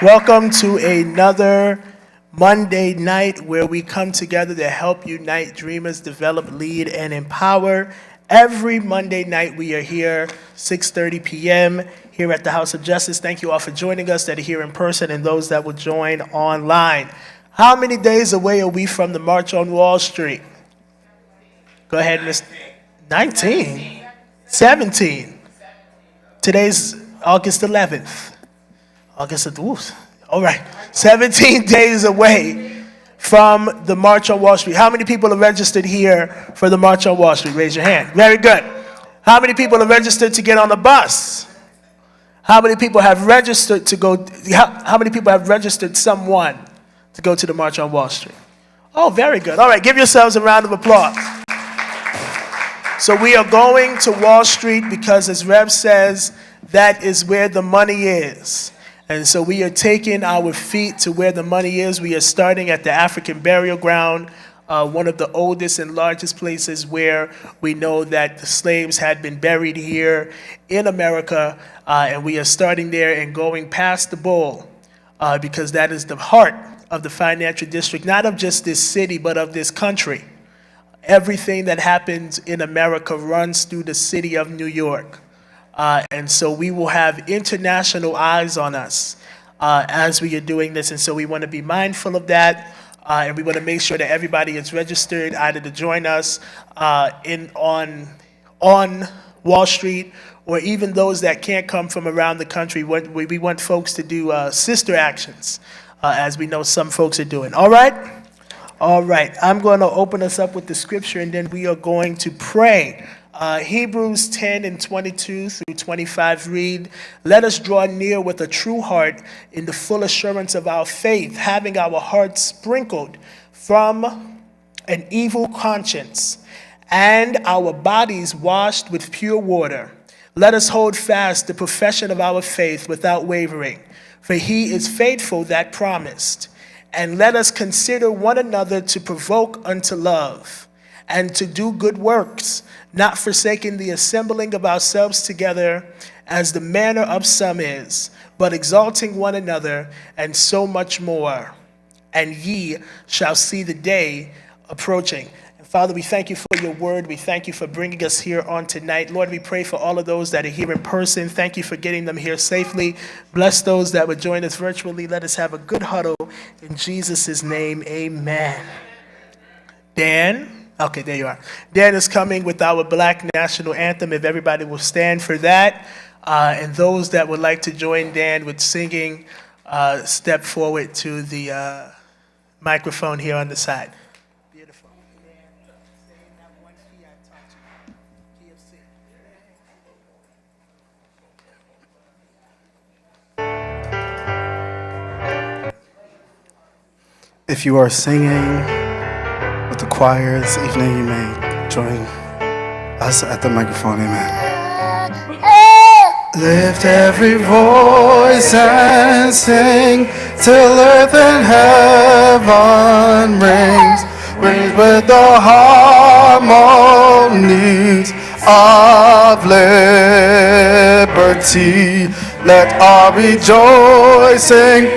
Welcome to another Monday night where we come together to help unite dreamers, develop, lead, and empower. Every Monday night we are here, 6:30 p.m. here at the House of Justice. Thank you all for joining us that are here in person and those that will join online. How many days away are we from the March on Wall Street? Go ahead, Mr. 19? 17. Today's August 11th. All right, 17 days away from the March on Wall Street. How many people are registered here for the March on Wall Street? Raise your hand. Very good. How many people are registered to get on the bus? How many people have registered to go? How many people have registered someone to go to the March on Wall Street? Oh, very good. All right, give yourselves a round of applause. So we are going to Wall Street because, as Rev says, that is where the money is. And so we are taking our feet to where the money is. We are starting at the African Burial Ground, one of the oldest and largest places where we know that the slaves had been buried here in America. And we are starting there and going past the bowl because that is the heart of the financial district, not of just this city, but of this country. Everything that happens in America runs through the city of New York. And so we will have international eyes on us as we are doing this. And so we want to be mindful of that. And we want to make sure that everybody is registered either to join us on Wall Street, or even those that can't come from around the country. We want folks to do sister actions, as we know some folks are doing. All right? All right. I'm going to open us up with the scripture, and then we are going to pray. Hebrews 10 and 22 through 25 read, "Let us draw near with a true heart in the full assurance of our faith, having our hearts sprinkled from an evil conscience and our bodies washed with pure water. Let us hold fast the profession of our faith without wavering, for he is faithful that promised. And let us consider one another to provoke unto love, and to do good works, not forsaking the assembling of ourselves together, as the manner of some is, but exalting one another, and so much more. And ye shall see the day approaching." And Father, we thank you for your word. We thank you for bringing us here on tonight. Lord, we pray for all of those that are here in person. Thank you for getting them here safely. Bless those that would join us virtually. Let us have a good huddle. In Jesus' name, amen. Dan? Okay, there you are. Dan is coming with our Black National Anthem. If everybody will stand for that. And those that would like to join Dan with singing, step forward to the microphone here on the side. Beautiful. Dan, stay in that one key I taught you. Key of C. If you are singing with the choir this evening, you may join us at the microphone. Amen. Lift every voice and sing till earth and heaven rings with the harmonies of liberty. Let our rejoicing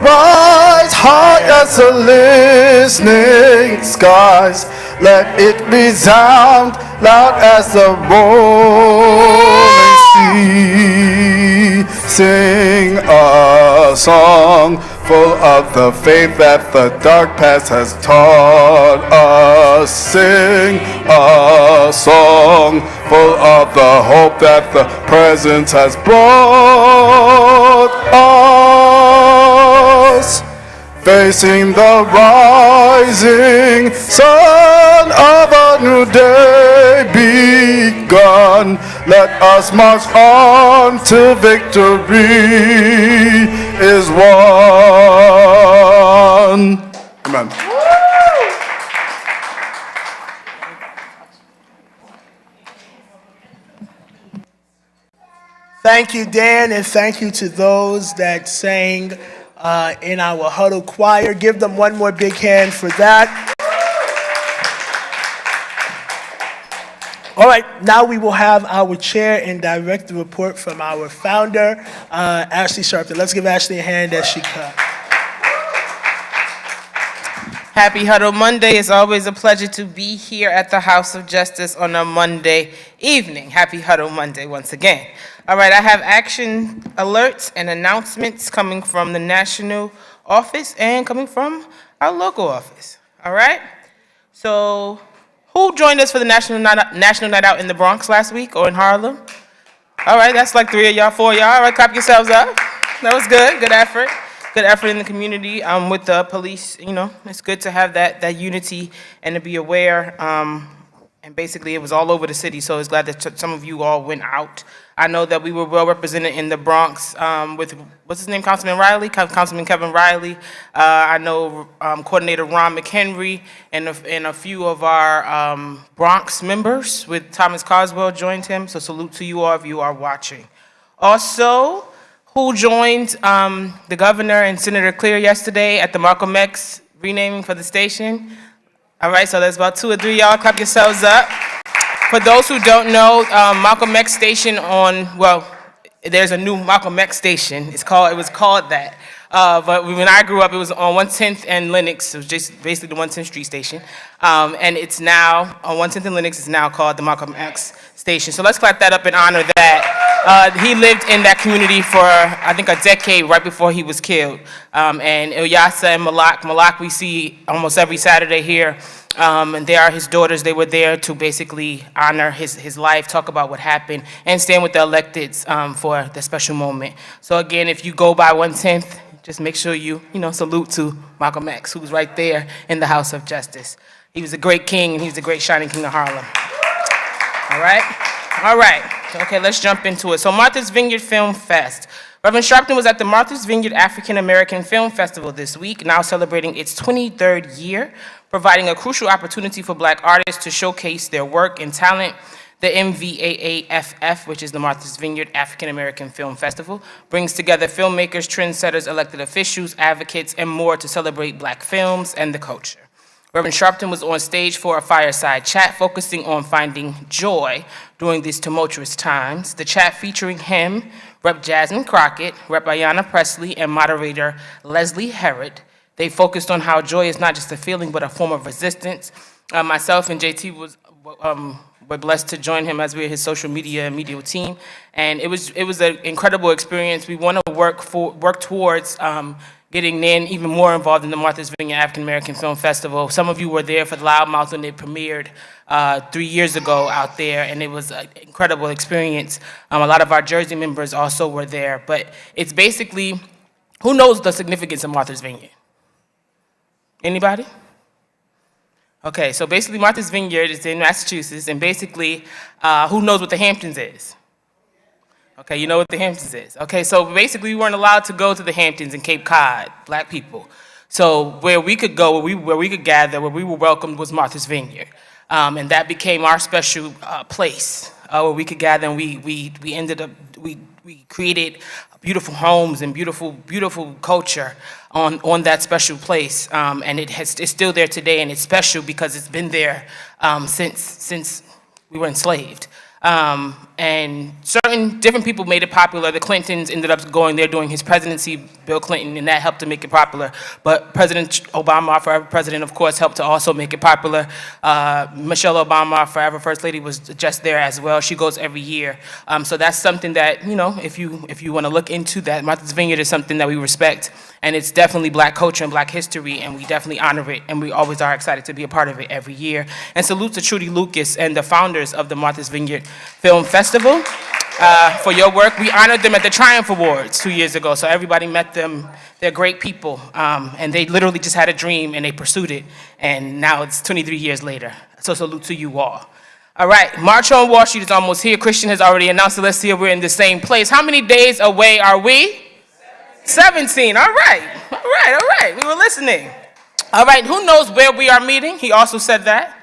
rise high as the listening skies. Let it resound loud as the rolling sea. Sing a song full of the faith that the dark past has taught us. Sing a song full of the hope that the present has brought us. Facing the rising sun of a new day begun, let us march on till victory is won. Amen. Thank you, Dan, and thank you to those that sang in our Huddle choir. Give them one more big hand for that. All right, now we will have our chair and director report from our founder, Ashley Sharpton. Let's give Ashley a hand as she comes. Happy Huddle Monday. It's always a pleasure to be here at the House of Justice on a Monday evening. Happy Huddle Monday once again. All right, I have action alerts and announcements coming from the national office and coming from our local office. All right? So, who joined us for the National Night Out in the Bronx last week or in Harlem? All right, that's like 3 of y'all, 4 of y'all. All right, clap yourselves up. That was good. Good effort. Good effort in the community with the police. You know, it's good to have that unity and to be aware. And basically, it was all over the city, so I was glad that some of you all went out. I know that we were well represented in the Bronx with, what's his name, Councilman Riley? Councilman Kevin Riley. I know Coordinator Ron McHenry and a few of our Bronx members with Thomas Coswell joined him, so salute to you all if you are watching. Also, who joined the governor and Senator Clear yesterday at the Malcolm X renaming for the station? All right, so there's about 2 or 3 y'all. Clap yourselves up. For those who don't know, Malcolm X station there's a new Malcolm X station. It was called that. But when I grew up, it was on 110th and Lenox. It was just basically the 110th Street station. And it's now, on 110th and Lenox, it's now called the Malcolm X station. So let's clap that up and honor that. He lived in that community for, I think, a decade right before he was killed. And Ilyasa and Malak we see almost every Saturday here. And they are his daughters. They were there to basically honor his life, talk about what happened, and stand with the electeds for the special moment. So again, if you go by 110th, just make sure you salute to Malcolm X, who's right there in the House of Justice. He was a great king, and he's a great shining king of Harlem. All right. Okay, let's jump into it. So Martha's Vineyard Film Fest. Reverend Sharpton was at the Martha's Vineyard African American Film Festival this week, now celebrating its 23rd year, providing a crucial opportunity for Black artists to showcase their work and talent. The MVAAFF, which is the Martha's Vineyard African American Film Festival, brings together filmmakers, trendsetters, elected officials, advocates, and more to celebrate Black films and the culture. Reverend Sharpton was on stage for a fireside chat focusing on finding joy during these tumultuous times. The chat featuring him, Rep. Jasmine Crockett, Rep. Ayanna Presley, and moderator Leslie Herod. They focused on how joy is not just a feeling, but a form of resistance. Myself and JT were blessed to join him as we're his social media and media team, and it was an incredible experience. We want to work towards getting Nan even more involved in the Martha's Vineyard African American Film Festival. Some of you were there for the Loudmouth when it premiered 3 years ago out there, and it was an incredible experience. A lot of our Jersey members also were there, but it's basically, who knows the significance of Martha's Vineyard? Anybody? Okay, so basically Martha's Vineyard is in Massachusetts, and basically, who knows what the Hamptons is? Okay, you know what the Hamptons is. Okay, so basically we weren't allowed to go to the Hamptons in Cape Cod, Black people. So where we could go, where we could gather, where we were welcomed was Martha's Vineyard. And that became our special place where we could gather, and we created beautiful homes and beautiful culture on that special place. And it's still there today, and it's special because it's been there since we were enslaved. And certain different people made it popular. The Clintons ended up going there during his presidency, Bill Clinton, and that helped to make it popular. But President Obama, our forever president, of course, helped to also make it popular. Michelle Obama, our forever first lady, was just there as well. She goes every year. So that's something that, if you want to look into that, Martha's Vineyard is something that we respect. And it's definitely Black culture and Black history, and we definitely honor it, and we always are excited to be a part of it every year. And salute to Trudy Lucas and the founders of the Martha's Vineyard Film Festival for your work. We honored them at the Triumph Awards 2 years ago, so everybody met them. They're great people, and they literally just had a dream, and they pursued it, and now it's 23 years later. So salute to you all. All right, March on Wall Street is almost here. Christian has already announced it. Let's see if we're in the same place. How many days away are we? 17. All right. We were listening. All right, who knows where we are meeting? He also said that.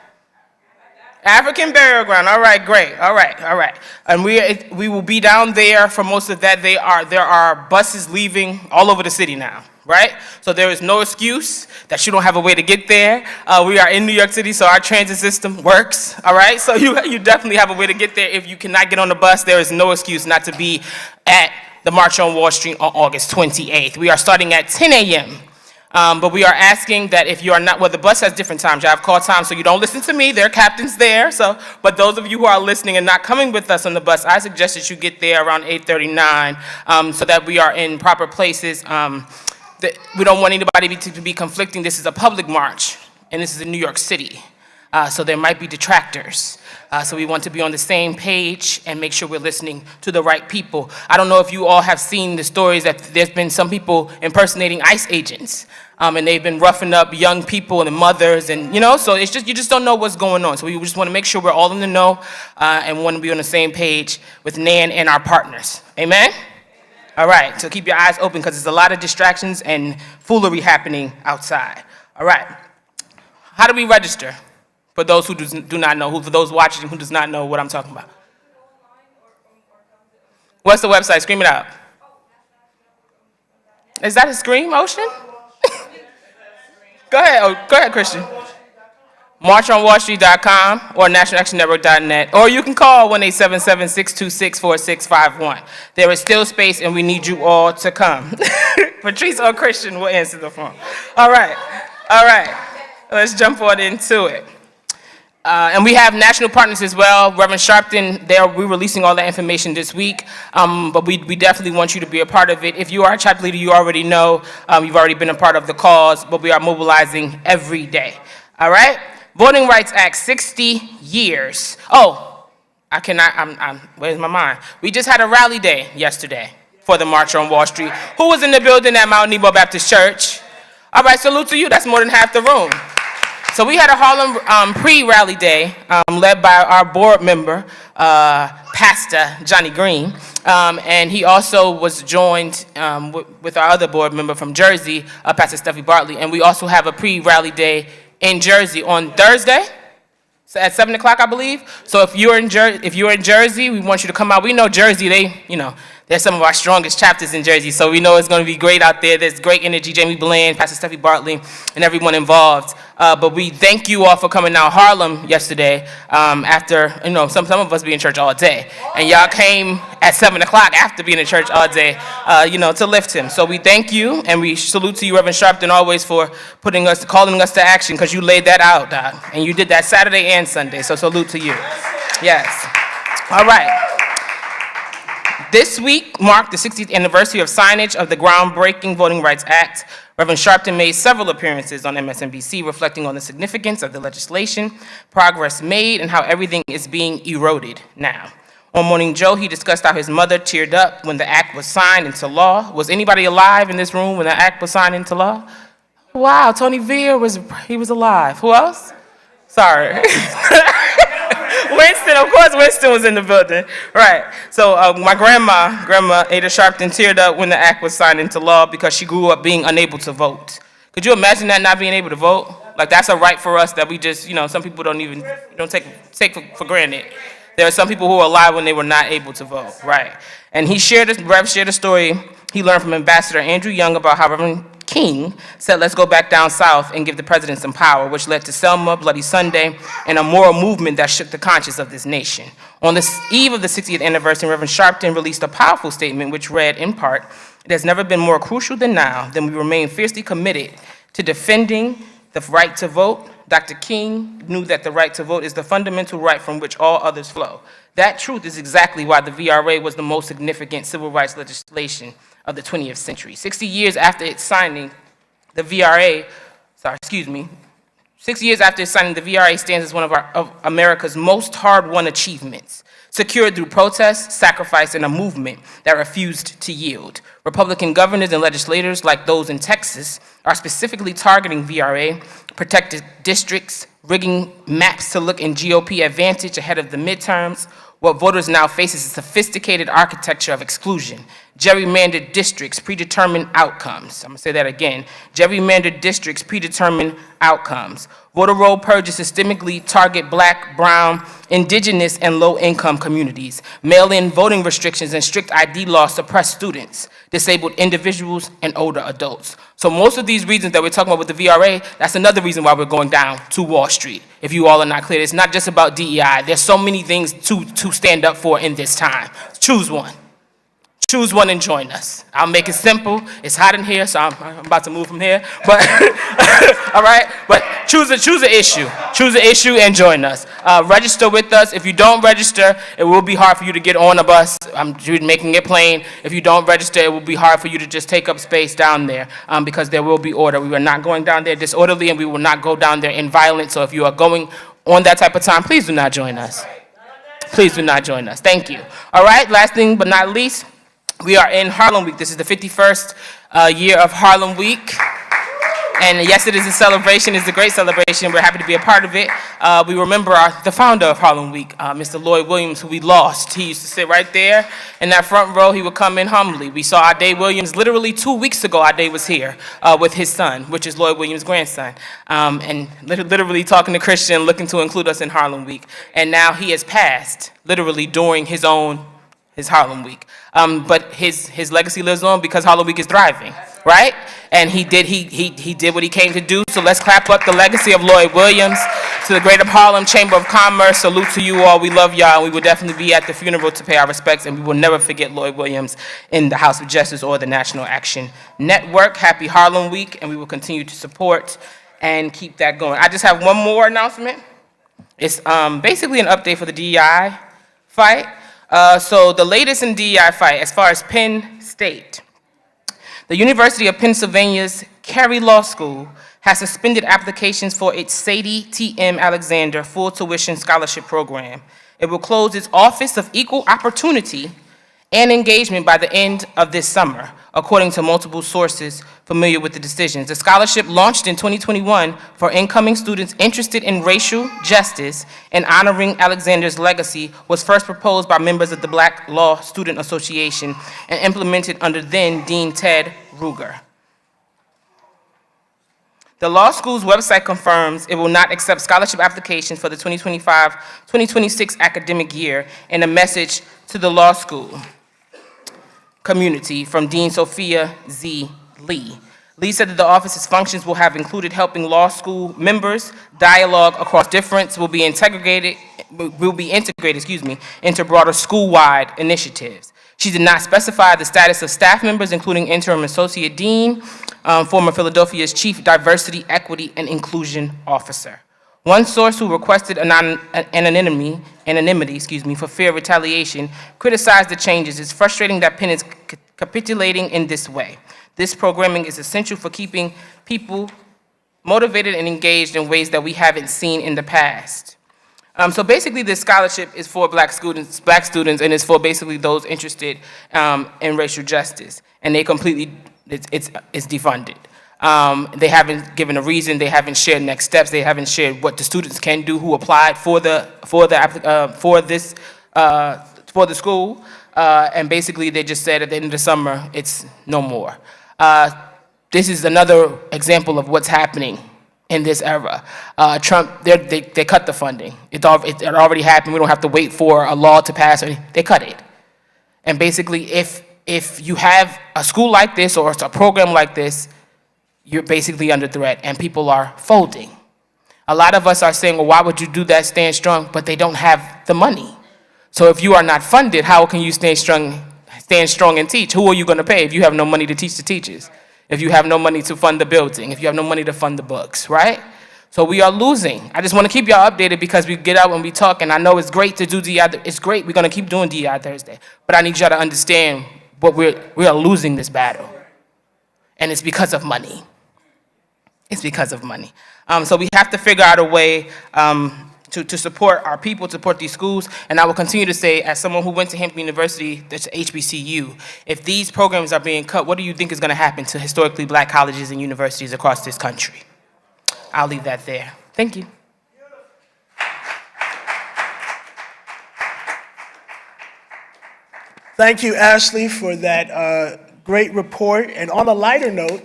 African burial ground. All right, great. All right. And we will be down there for most of that. There are buses leaving all over the city now, right? So there is no excuse that you don't have a way to get there. We are in New York City, so our transit system works, all right? So you definitely have a way to get there. If you cannot get on the bus, there is no excuse not to be at the March on Wall Street on August 28th. We are starting at 10 a.m. But we are asking that if you are not, well, the bus has different times. You have call times, so you don't listen to me. There are captains there. But those of you who are listening and not coming with us on the bus, I suggest that you get there around 8:39 so that we are in proper places. We don't want anybody to be conflicting. This is a public march, and this is in New York City. So there might be detractors. So we want to be on the same page and make sure we're listening to the right people. I don't know if you all have seen the stories that there's been some people impersonating ICE agents, and they've been roughing up young people and mothers, and so it's just, you just don't know what's going on. So we just want to make sure we're all in the know and want to be on the same page with NAN and our partners. Amen? All right, so keep your eyes open because there's a lot of distractions and foolery happening outside. All right, how do we register? For those who do not know, for those watching who does not know what I'm talking about. What's the website? Scream it out. Is that a scream, Ocean? Go ahead, Christian. MarchOnWallStreet.com or NationalActionNetwork.net, or you can call 1-877-626-4651. There is still space, and we need you all to come. Patrice or Christian will answer the phone. All right. Let's jump on into it. And we have national partners as well. Reverend Sharpton, we're releasing all that information this week, but we definitely want you to be a part of it. If you are a chapter leader, you already know, you've already been a part of the cause, but we are mobilizing every day. All right? Voting Rights Act, 60 years. Oh, where's my mind? We just had a rally day yesterday for the March on Wall Street. Who was in the building at Mount Nebo Baptist Church? All right, salute to you. That's more than half the room. So we had a Harlem pre-rally day led by our board member, Pastor Johnny Green, and he also was joined with our other board member from Jersey, Pastor Steffi Bartley, and we also have a pre-rally day in Jersey on Thursday, so at 7 o'clock, I believe. So if you're in Jersey, we want you to come out. We know Jersey, they're some of our strongest chapters in Jersey, so we know it's going to be great out there. There's great energy. Jamie Bland, Pastor Steffi Bartley, and everyone involved. But we thank you all for coming out. Harlem yesterday, after some of us be in church all day, and y'all came at 7 o'clock after being in church all day, to lift him. So we thank you, and we salute to you, Reverend Sharpton, always for calling us to action, because you laid that out, Doc, and you did that Saturday and Sunday. So salute to you. Yes. All right. This week marked the 60th anniversary of signage of the groundbreaking Voting Rights Act. Reverend Sharpton made several appearances on MSNBC reflecting on the significance of the legislation, progress made, and how everything is being eroded now. On Morning Joe, he discussed how his mother teared up when the act was signed into law. Was anybody alive in this room when the act was signed into law? Wow, Tony Veer was alive. Who else? Sorry. Winston, of course, Winston was in the building. Right. So my grandma, Ada Sharpton, teared up when the act was signed into law because she grew up being unable to vote. Could you imagine that, not being able to vote? Like, that's a right for us that we just, some people don't take for granted. There are some people who were alive when they were not able to vote. Right. And Rev shared a story he learned from Ambassador Andrew Young about how Reverend King said, let's go back down south and give the president some power, which led to Selma, Bloody Sunday, and a moral movement that shook the conscience of this nation. On the eve of the 60th anniversary, Reverend Sharpton released a powerful statement which read, in part, it has never been more crucial than now that we remain fiercely committed to defending the right to vote. Dr. King knew that the right to vote is the fundamental right from which all others flow. That truth is exactly why the VRA was the most significant civil rights legislation of the 20th century. 60 years after its signing, the VRA stands as one of America's most hard-won achievements, secured through protests, sacrifice, and a movement that refused to yield. Republican governors and legislators, like those in Texas, are specifically targeting VRA, protected districts, rigging maps to look in GOP advantage ahead of the midterms. What voters now face is a sophisticated architecture of exclusion, Gerrymandered districts, predetermined outcomes. I'm gonna say that again. Gerrymandered districts, predetermined outcomes. Voter roll purges systemically target Black, brown, indigenous, and low-income communities. Mail-in voting restrictions and strict ID laws suppress students, disabled individuals, and older adults. So most of these reasons that we're talking about with the VRA, that's another reason why we're going down to Wall Street. If you all are not clear, it's not just about DEI. There's so many things to stand up for in this time. Choose one. Choose one and join us. I'll make it simple. It's hot in here, so I'm about to move from here. But all right. But choose an issue. Choose an issue and join us. Register with us. If you don't register, it will be hard for you to get on a bus. I'm making it plain. If you don't register, it will be hard for you to just take up space down there because there will be order. We are not going down there disorderly, and we will not go down there in violence. So if you are going on that type of time, please do not join us. Please do not join us. Thank you. All right. Last thing but not least. We are in Harlem Week. This is the 51st year of Harlem Week. And yes, it is a celebration. It's a great celebration. We're happy to be a part of it. We remember the founder of Harlem Week, Mr. Lloyd Williams, who we lost. He used to sit right there in that front row. He would come in humbly. We saw Ade Williams literally 2 weeks ago. Ade was here with his son, which is Lloyd Williams' grandson, and literally talking to Christian, looking to include us in Harlem Week. And now he has passed, literally during his Harlem Week. But his legacy lives on because Harlem Week is thriving, right? And he did what he came to do. So let's clap up the legacy of Lloyd Williams. To the Greater Harlem Chamber of Commerce, salute to you all. We love y'all. We will definitely be at the funeral to pay our respects, and we will never forget Lloyd Williams in the House of Justice or the National Action Network. Happy Harlem Week, and we will continue to support and keep that going. I just have one more announcement. It's basically an update for the DEI fight. So the latest in DEI fight, as far as Penn State, the University of Pennsylvania's Carey Law School has suspended applications for its Sadie T.M. Alexander full tuition scholarship program. It will close its Office of Equal Opportunity and Engagement by the end of this summer, according to multiple sources familiar with the decisions. The scholarship launched in 2021 for incoming students interested in racial justice and honoring Alexander's legacy was first proposed by members of the Black Law Student Association and implemented under then Dean Ted Ruger. The law school's website confirms it will not accept scholarship applications for the 2025-2026 academic year in a message to the law school community from Dean Sophia Z. Lee. Lee said that the office's functions will have included helping law school members dialogue across difference will be integrated into broader school-wide initiatives. She did not specify the status of staff members, including interim associate dean, former Philadelphia's chief diversity, equity, and inclusion officer. One source who requested anonymity for fear of retaliation criticized the changes. It's frustrating that Penn is capitulating in this way. This programming is essential for keeping people motivated and engaged in ways that we haven't seen in the past. So basically, this scholarship is for black students, and it's for basically those interested in racial justice. And they completely, it's defunded. They haven't given a reason. They haven't shared next steps. They haven't shared what the students can do who applied for the school. And basically, they just said at the end of the summer, it's no more. This is another example of what's happening in this era. Trump, they cut the funding. It already happened. We don't have to wait for a law to pass. They cut it. And basically, if you have a school like this or a program like this, you're basically under threat, and people are folding. A lot of us are saying, well, why would you do that, stand strong? But they don't have the money. So if you are not funded, how can you stand strong and teach? Who are you going to pay if you have no money to teach the teachers? If you have no money to fund the building? If you have no money to fund the books, right? So we are losing. I just want to keep y'all updated because we get out and we talk, and I know it's great to do DEI. It's great. We're going to keep doing DEI Thursday. But I need y'all to understand what we are losing this battle. And it's because of money. It's because of money. So we have to figure out a way to support our people, to support these schools. And I will continue to say, as someone who went to Hampton University, that's HBCU, if these programs are being cut, what do you think is going to happen to historically black colleges and universities across this country? I'll leave that there. Thank you. Thank you, Ashley, for that great report. And on a lighter note,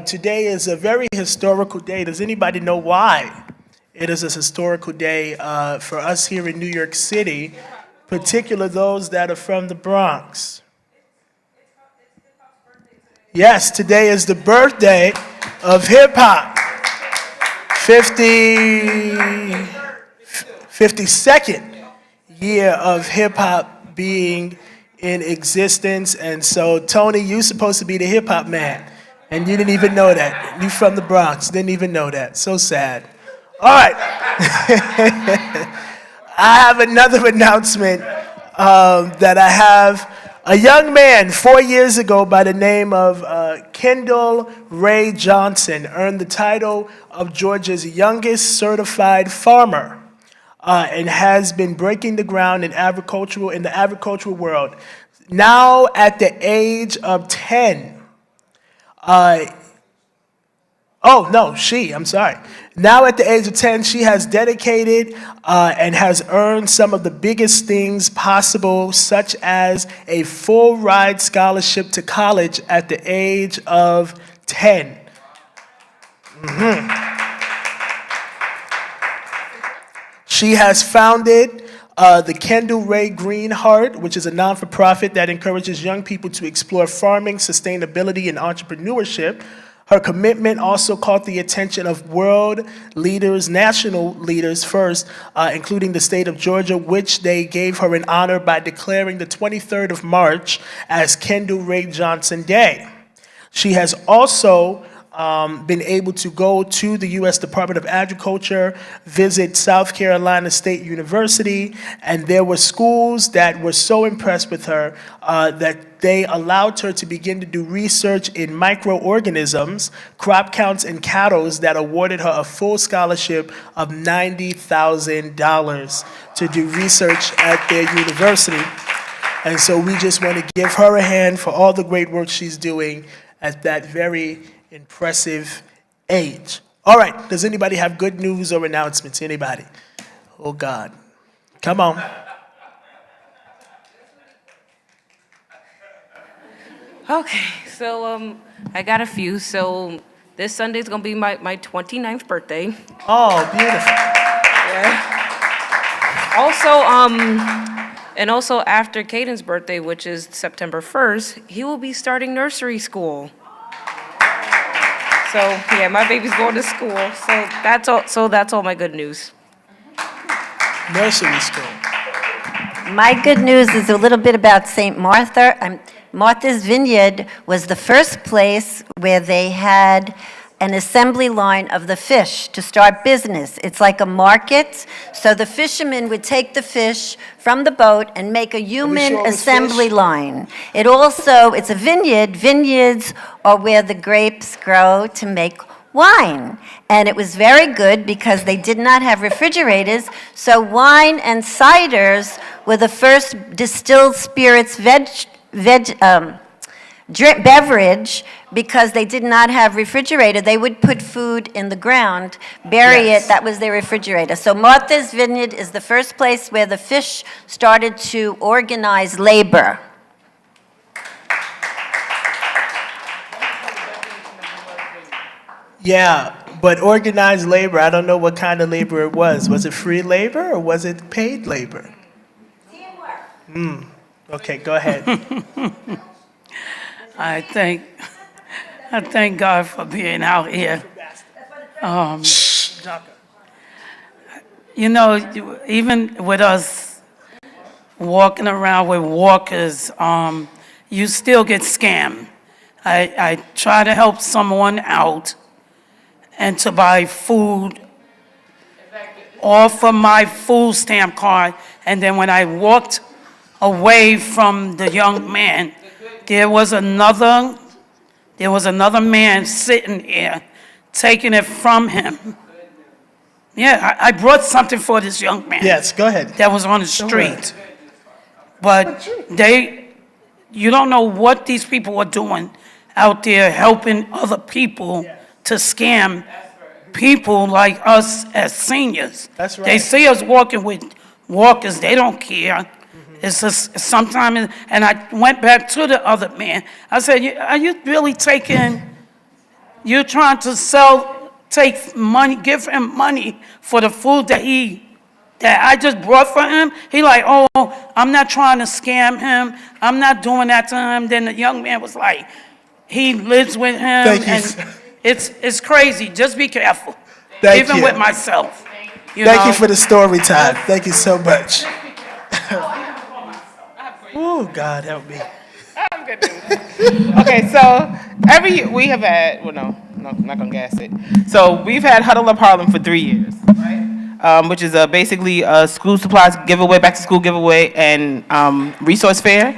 today is a very historical day. Does anybody know why it is a historical day for us here in New York City, particularly those that are from the Bronx? Yes, today is the birthday of hip hop. 52nd year of hip hop being in existence. And so, Tony, you're supposed to be the hip hop man, and you didn't even know that. You from the Bronx, didn't even know that. So sad. All right. I have another announcement that I have. A young man 4 years ago by the name of Kendall Ray Johnson earned the title of Georgia's youngest certified farmer and has been breaking the ground in the agricultural world. Now at the age of 10, Now at the age of 10, she has dedicated and has earned some of the biggest things possible, such as a full ride scholarship to college at the age of 10. She has founded the Kendall Ray Green Heart, which is a non-for-profit that encourages young people to explore farming, sustainability, and entrepreneurship. Her commitment also caught the attention of world leaders, national leaders first, including the state of Georgia, which they gave her an honor by declaring the 23rd of March as Kendall Ray Johnson Day. She has also been able to go to the U.S. Department of Agriculture, visit South Carolina State University, and there were schools that were so impressed with her that they allowed her to begin to do research in microorganisms, crop counts, and cattle that awarded her a full scholarship of $90,000 to do research at their university. And so we just want to give her a hand for all the great work she's doing at that very impressive age. All right, does anybody have good news or announcements? Anybody? Oh, God. Come on. Okay, so I got a few. So this Sunday is gonna be my 29th birthday. Oh, beautiful. Also after Caden's birthday, which is September 1st, he will be starting nursery school. So yeah, my baby's going to school. So that's all. So that's all my good news. Nursery school. My good news is a little bit about St. Martha. Martha's Vineyard was the first place where they had an assembly line of the fish to start business. It's like a market. So the fishermen would take the fish from the boat and make a human assembly line. It's a vineyard. Vineyards are where the grapes grow to make wine. And it was very good because they did not have refrigerators. So wine and ciders were the first distilled spirits beverage because they did not have refrigerator. They would put food in the ground, bury it, that was their refrigerator. So Martha's Vineyard is the first place where the fish started to organize labor. Yeah, but organized labor, I don't know what kind of labor it was. Was it free labor or was it paid labor? Okay, go ahead. I thank God for being out here. Even with us walking around with walkers, you still get scammed. I try to help someone out and to buy food off of my food stamp card, and then when I walked away from the young man, there was another man sitting here, taking it from him. Yeah, I brought something for this young man. Yes, go ahead. That was on the street. But you don't know what these people are doing out there helping other people to scam people like us as seniors. That's right. They see us walking with walkers, they don't care. It's just sometimes, and I went back to the other man. I said, are you really you're trying to take money, give him money for the food that I just brought for him? He like, oh, I'm not trying to scam him. I'm not doing that to him. Then the young man was like, he lives with him. Thank you, and sir. it's crazy. Just be careful. Thank Even you. with myself. Thank you for the story time. Thank you so much. Oh, God help me. I'm good. Okay, so every year we have had, well, no, I'm not gonna gas it. So we've had Huddle Up Harlem for 3 years, right? Which is basically a school supplies giveaway, back to school giveaway, and resource fair.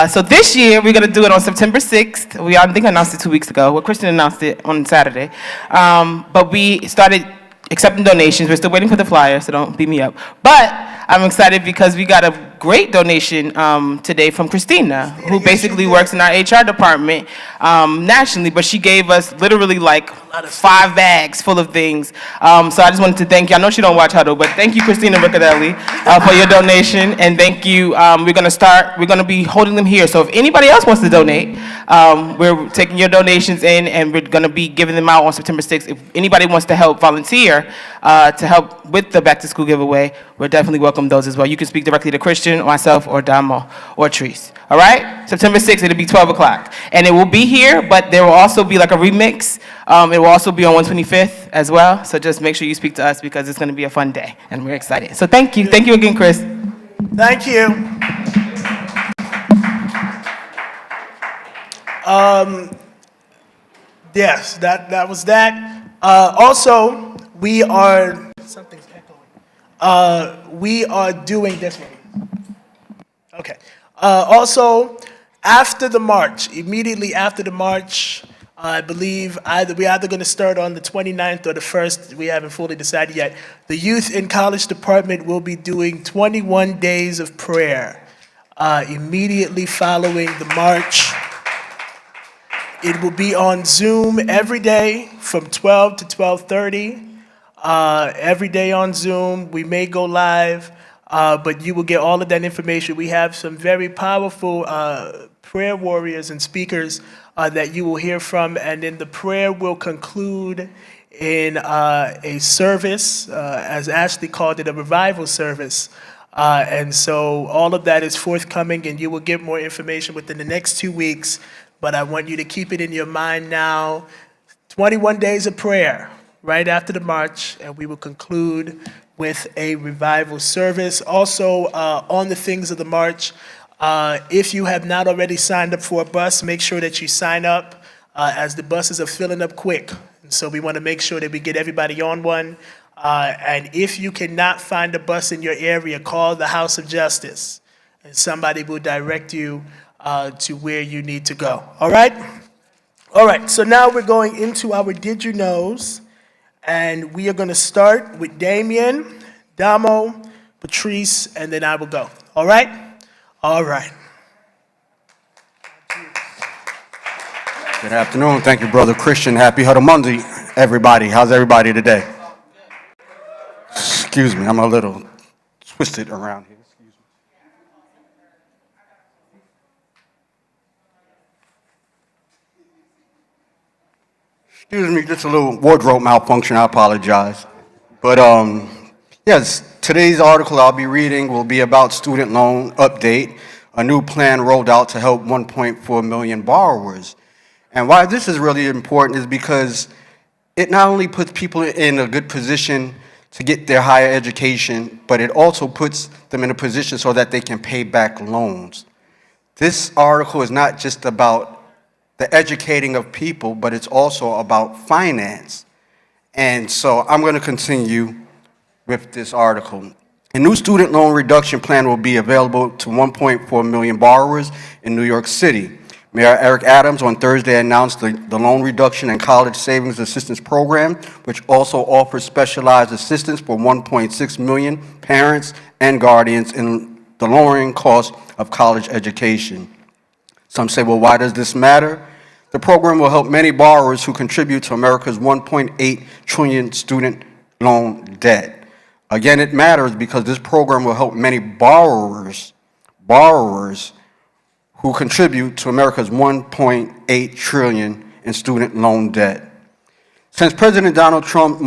So this year we're gonna do it on September 6th. I think I announced it 2 weeks ago. Well, Kristen announced it on Saturday. But we started accepting donations. We're still waiting for the flyer, so don't beat me up. But I'm excited because we got a great donation today from Christina, who basically works in our HR department nationally, but she gave us literally like 5 bags full of things. So I just wanted to thank you. I know she don't watch Huddle, but thank you, Christina Riccadelli, for your donation, and thank you. We're gonna be holding them here. So if anybody else wants to donate, we're taking your donations in, and we're gonna be giving them out on September 6th. If anybody wants to help volunteer to help with the back to school giveaway, we're definitely welcome those as well. You can speak directly to Christian, or myself, or Damo, or Treese. All right? September 6th, it'll be 12 o'clock. And it will be here, but there will also be like a remix. It will also be on 125th as well. So just make sure you speak to us because it's going to be a fun day, and we're excited. So thank you. Thank you again, Chris. Thank you. Yes, that was that. Also, we are, something's echoing. We are doing this one. Okay. Also, after the march, immediately after the march, I believe we're either going to start on the 29th or the 1st. We haven't fully decided yet. The Youth and College Department will be doing 21 days of prayer immediately following the march. It will be on Zoom every day from 12 to 12:30. Every day on Zoom. We may go live, but you will get all of that information. We have some very powerful prayer warriors and speakers that you will hear from, and then the prayer will conclude in a service, as Ashley called it, a revival service. And so all of that is forthcoming, and you will get more information within the next 2 weeks. But I want you to keep it in your mind now. 21 days of prayer right after the march, and we will conclude with a revival service. Also, on the things of the march, if you have not already signed up for a bus, make sure that you sign up, as the buses are filling up quick. And so we want to make sure that we get everybody on one. And if you cannot find a bus in your area, call the House of Justice, and somebody will direct you to where you need to go. All right? All right, so now we're going into our Did You Knows, and we are going to start with Damien, Damo, Patrice, and then I will go. All right? All right. Good afternoon. Thank you, Brother Christian. Happy Huddle Monday, everybody. How's everybody today? Excuse me, I'm a little twisted around here. Excuse me, just a little wardrobe malfunction. I apologize. But yes, today's article I'll be reading will be about student loan update, a new plan rolled out to help 1.4 million borrowers. And why this is really important is because it not only puts people in a good position to get their higher education, but it also puts them in a position so that they can pay back loans. This article is not just about the educating of people, but it's also about finance. And so I'm going to continue with this article. A new student loan reduction plan will be available to 1.4 million borrowers in New York City. Mayor Eric Adams on Thursday announced the Loan Reduction and College Savings Assistance Program, which also offers specialized assistance for 1.6 million parents and guardians in the lowering cost of college education. Some say, well, why does this matter? The program will help many borrowers who contribute to America's 1.8 trillion student loan debt. Again, it matters because this program will help many borrowers borrowers who contribute to America's $1.8 trillion in student loan debt. Since President Donald Trump's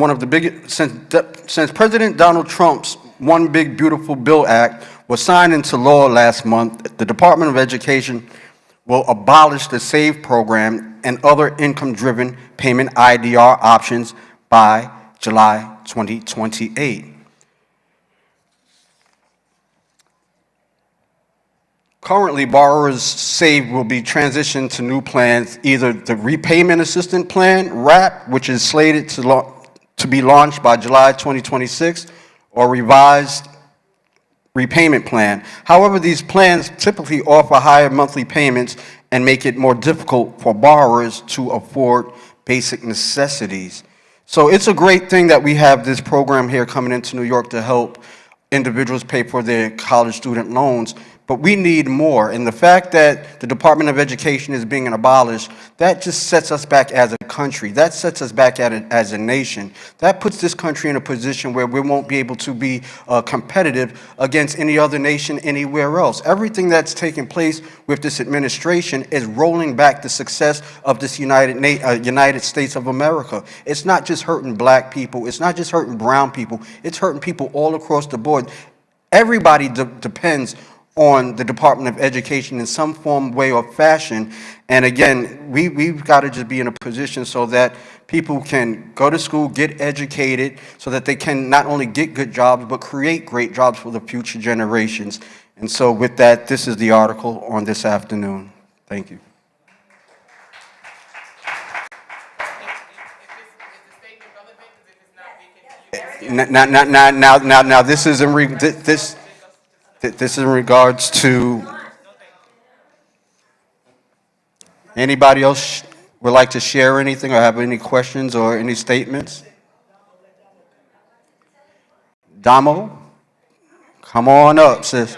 One Big Beautiful Bill Act was signed into law last month, the Department of Education will abolish the SAVE program and other income-driven payment IDR options by July 2028. Currently, borrowers' SAVE will be transitioned to new plans, either the Repayment Assistance Plan, RAP, which is slated to be launched by July 2026, or revised repayment plan. However, these plans typically offer higher monthly payments and make it more difficult for borrowers to afford basic necessities. So it's a great thing that we have this program here coming into New York to help individuals pay for their college student loans. But we need more, and the fact that the Department of Education is being abolished, that just sets us back as a country. That sets us back as a nation. That puts this country in a position where we won't be able to be competitive against any other nation anywhere else. Everything that's taking place with this administration is rolling back the success of this United States of America. It's not just hurting black people. It's not just hurting brown people. It's hurting people all across the board. Everybody depends on the Department of Education in some form, way, or fashion. And again, we've got to just be in a position so that people can go to school, get educated, so that they can not only get good jobs, but create great jobs for the future generations. And so with that, this is the article on this afternoon. Thank you. Now, this is this is in regards to anybody else would like to share anything or have any questions or any statements? Damo, come on up, sis.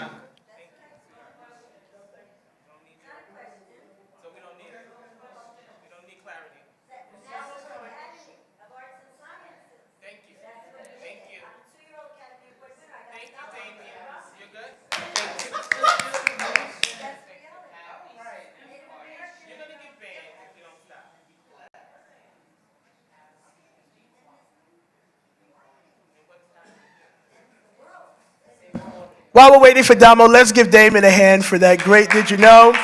While we're waiting for Damo, let's give Damon a hand for that great Did You Know?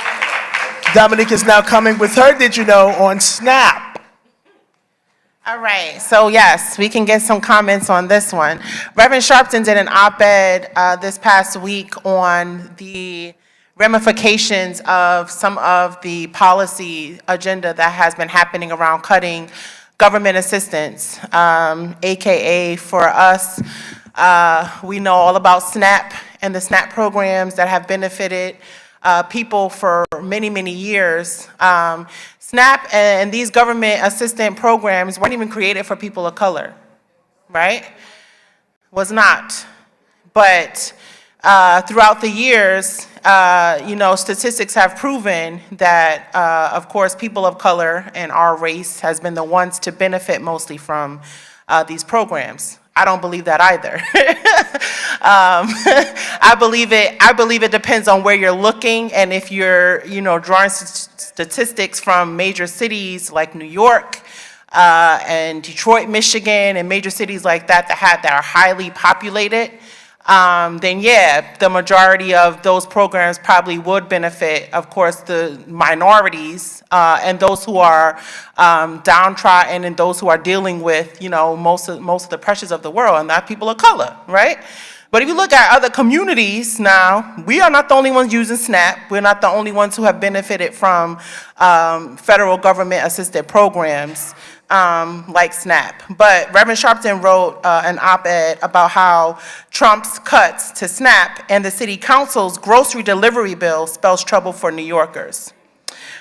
Dominique is now coming with her Did You Know on Snap. All right, so yes, we can get some comments on this one. Reverend Sharpton did an op-ed this past week on the ramifications of some of the policy agenda that has been happening around cutting government assistance, AKA for us. We know all about SNAP and the SNAP programs that have benefited people for many, many years. SNAP and these government assistance programs weren't even created for people of color, right? Was not. But throughout the years, statistics have proven that, of course, people of color and our race has been the ones to benefit mostly from these programs. I don't believe that either. I believe it depends on where you're looking, and if you're, drawing statistics from major cities like New York and Detroit, Michigan, and major cities like that that are highly populated, then yeah, the majority of those programs probably would benefit, of course, the minorities and those who are downtrodden and those who are dealing with, most of the pressures of the world, and not people of color, right? But if you look at other communities now, we are not the only ones using SNAP. We're not the only ones who have benefited from federal government-assisted programs like SNAP. But Reverend Sharpton wrote an op-ed about how Trump's cuts to SNAP and the city council's grocery delivery bill spells trouble for New Yorkers.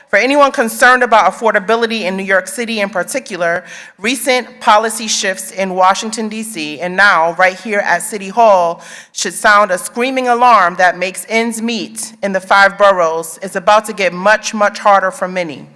For anyone concerned about affordability in New York City in particular, recent policy shifts in Washington, D.C., and now right here at City Hall should sound a screaming alarm that makes ends meet in the 5 boroughs is about to get much, much harder for many.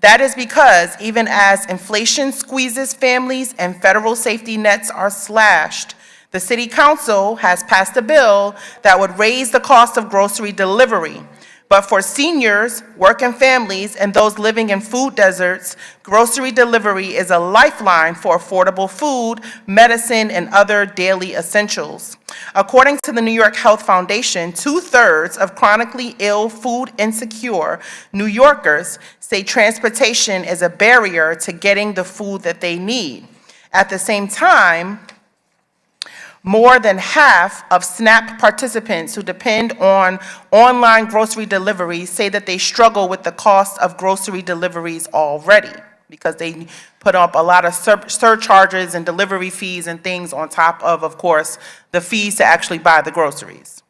That is because even as inflation squeezes families and federal safety nets are slashed, The City Council has passed a bill that would raise the cost of grocery delivery. But for seniors, working families, and those living in food deserts, grocery delivery is a lifeline for affordable food, medicine, and other daily essentials. According to the New York Health Foundation, 2/3 of chronically ill, food insecure New Yorkers say transportation is a barrier to getting the food that they need. At the same time, more than half of SNAP participants who depend on online grocery deliveries say that they struggle with the cost of grocery deliveries already because they put up a lot of surcharges and delivery fees and things on top of course, the fees to actually buy the groceries.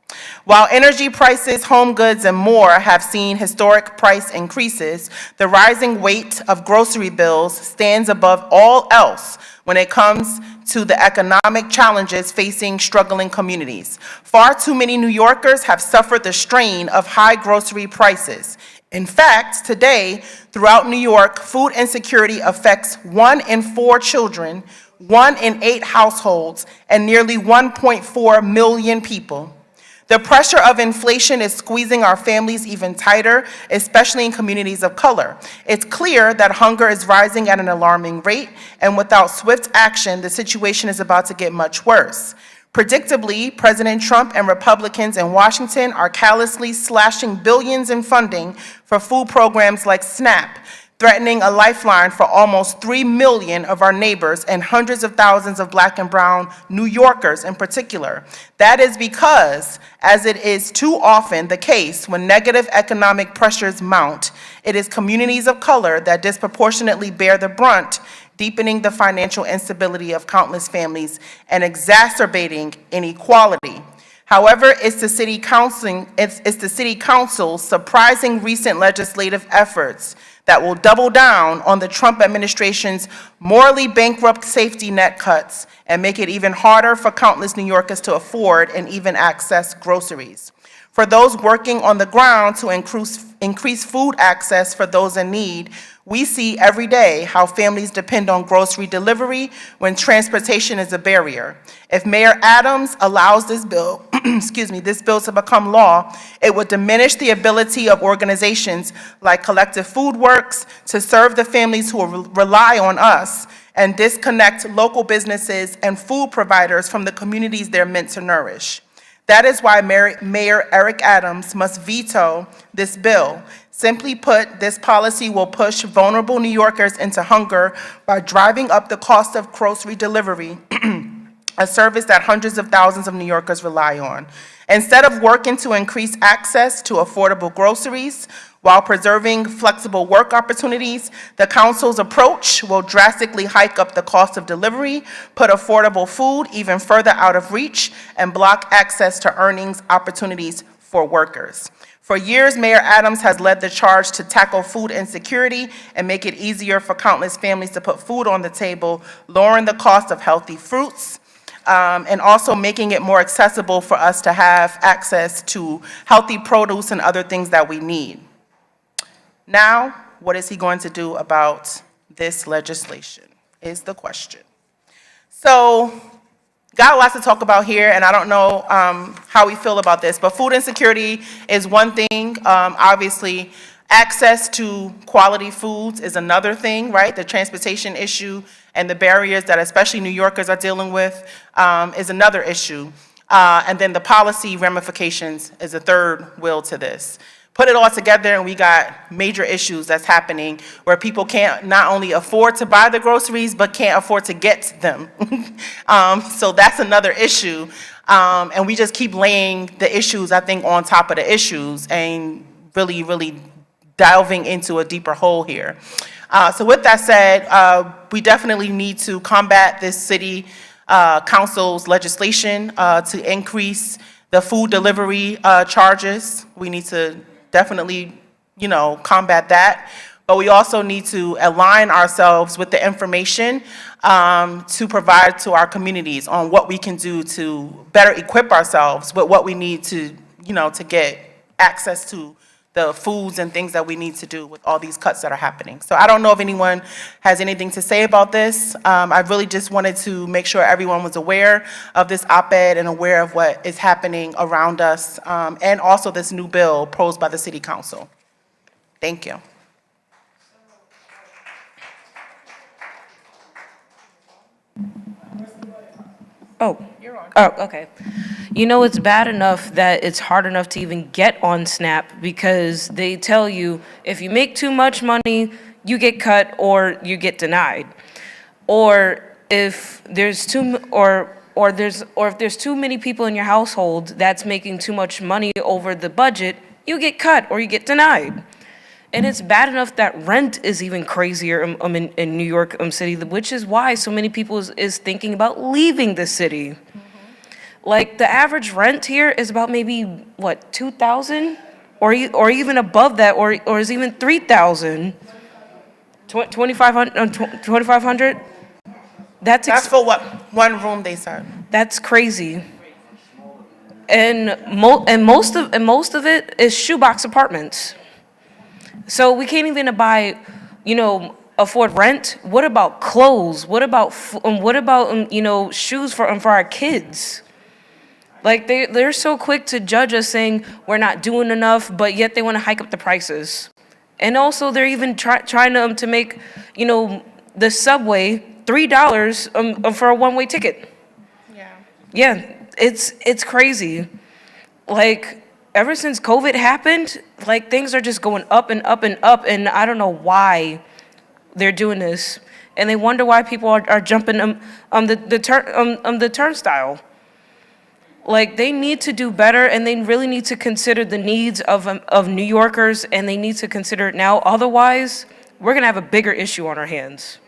While energy prices, home goods, and more have seen historic price increases, the rising weight of grocery bills stands above all else when it comes to the economic challenges facing struggling communities. Far too many New Yorkers have suffered the strain of high grocery prices. In fact, today, throughout New York, food insecurity affects 1 in 4 children, 1 in 8 households, and nearly 1.4 million people. The pressure of inflation is squeezing our families even tighter, especially in communities of color. It's clear that hunger is rising at an alarming rate, and without swift action, the situation is about to get much worse. Predictably, President Trump and Republicans in Washington are callously slashing billions in funding for food programs like SNAP, threatening a lifeline for almost 3 million of our neighbors and hundreds of thousands of Black and brown New Yorkers in particular. That is because, as it is too often the case when negative economic pressures mount, it is communities of color that disproportionately bear the brunt, deepening the financial instability of countless families and exacerbating inequality. However, it's the City Council's surprising recent legislative efforts that will double down on the Trump administration's morally bankrupt safety net cuts and make it even harder for countless New Yorkers to afford and even access groceries. For those working on the ground to increase food access for those in need, we see every day how families depend on grocery delivery when transportation is a barrier. If Mayor Adams allows this bill, this bill to become law, it would diminish the ability of organizations like Collective Food Works to serve the families who rely on us and disconnect local businesses and food providers from the communities they're meant to nourish. That is why Mayor Eric Adams must veto this bill. Simply put, this policy will push vulnerable New Yorkers into hunger by driving up the cost of grocery delivery, a service that hundreds of thousands of New Yorkers rely on. Instead of working to increase access to affordable groceries while preserving flexible work opportunities, the council's approach will drastically hike up the cost of delivery, put affordable food even further out of reach, and block access to earnings opportunities for workers. For years, Mayor Adams has led the charge to tackle food insecurity and make it easier for countless families to put food on the table, lowering the cost of healthy fruits, and also making it more accessible for us to have access to healthy produce and other things that we need. Now, what is he going to do about this legislation is the question. So, got a lot to talk about here, and I don't know how we feel about this, but food insecurity is one thing. Obviously, access to quality foods is another thing, right? The transportation issue and the barriers that especially New Yorkers are dealing with is another issue. And then the policy ramifications is a third wheel to this. Put it all together and we got major issues that's happening where people can't not only afford to buy the groceries, but can't afford to get them. So that's another issue. And we just keep laying the issues, I think, on top of the issues and really, really delving into a deeper hole here. So with that said, we definitely need to combat this city council's legislation to increase the food delivery charges. We need to definitely, combat that. But we also need to align ourselves with the information to provide to our communities on what we can do to better equip ourselves with what we need to, to get access to the foods and things that we need to do with all these cuts that are happening. So I don't know if anyone has anything to say about this. I really just wanted to make sure everyone was aware of this op-ed and aware of what is happening around us, and also this new bill proposed by the City Council. Thank you. Oh, oh, okay. You know, it's bad enough that it's hard enough to even get on SNAP because they tell you if you make too much money, you get cut or you get denied. Or if there's if there's too many people in your household that's making too much money over the budget, you get cut or you get denied. And it's bad enough that rent is even crazier in New York City, which is why so many people is thinking about leaving the city. Like the average rent here is about maybe, what, 2,000? Or even above that, or is even 3,000? 2,500? That's for what? One room, they said. That's crazy. And most of it is shoebox apartments. So we can't even buy, afford rent. What about clothes? What about shoes for our kids? Like they're so quick to judge us saying we're not doing enough, but yet they want to hike up the prices. And also they're even trying to make, the subway $3 for a one-way ticket. Yeah. Yeah, it's crazy. Like, ever since COVID happened, like things are just going up and up and up, and I don't know why they're doing this. And they wonder why people are jumping on the turnstile. Like they need to do better, and they really need to consider the needs of New Yorkers, and they need to consider it now. Otherwise, we're gonna have a bigger issue on our hands.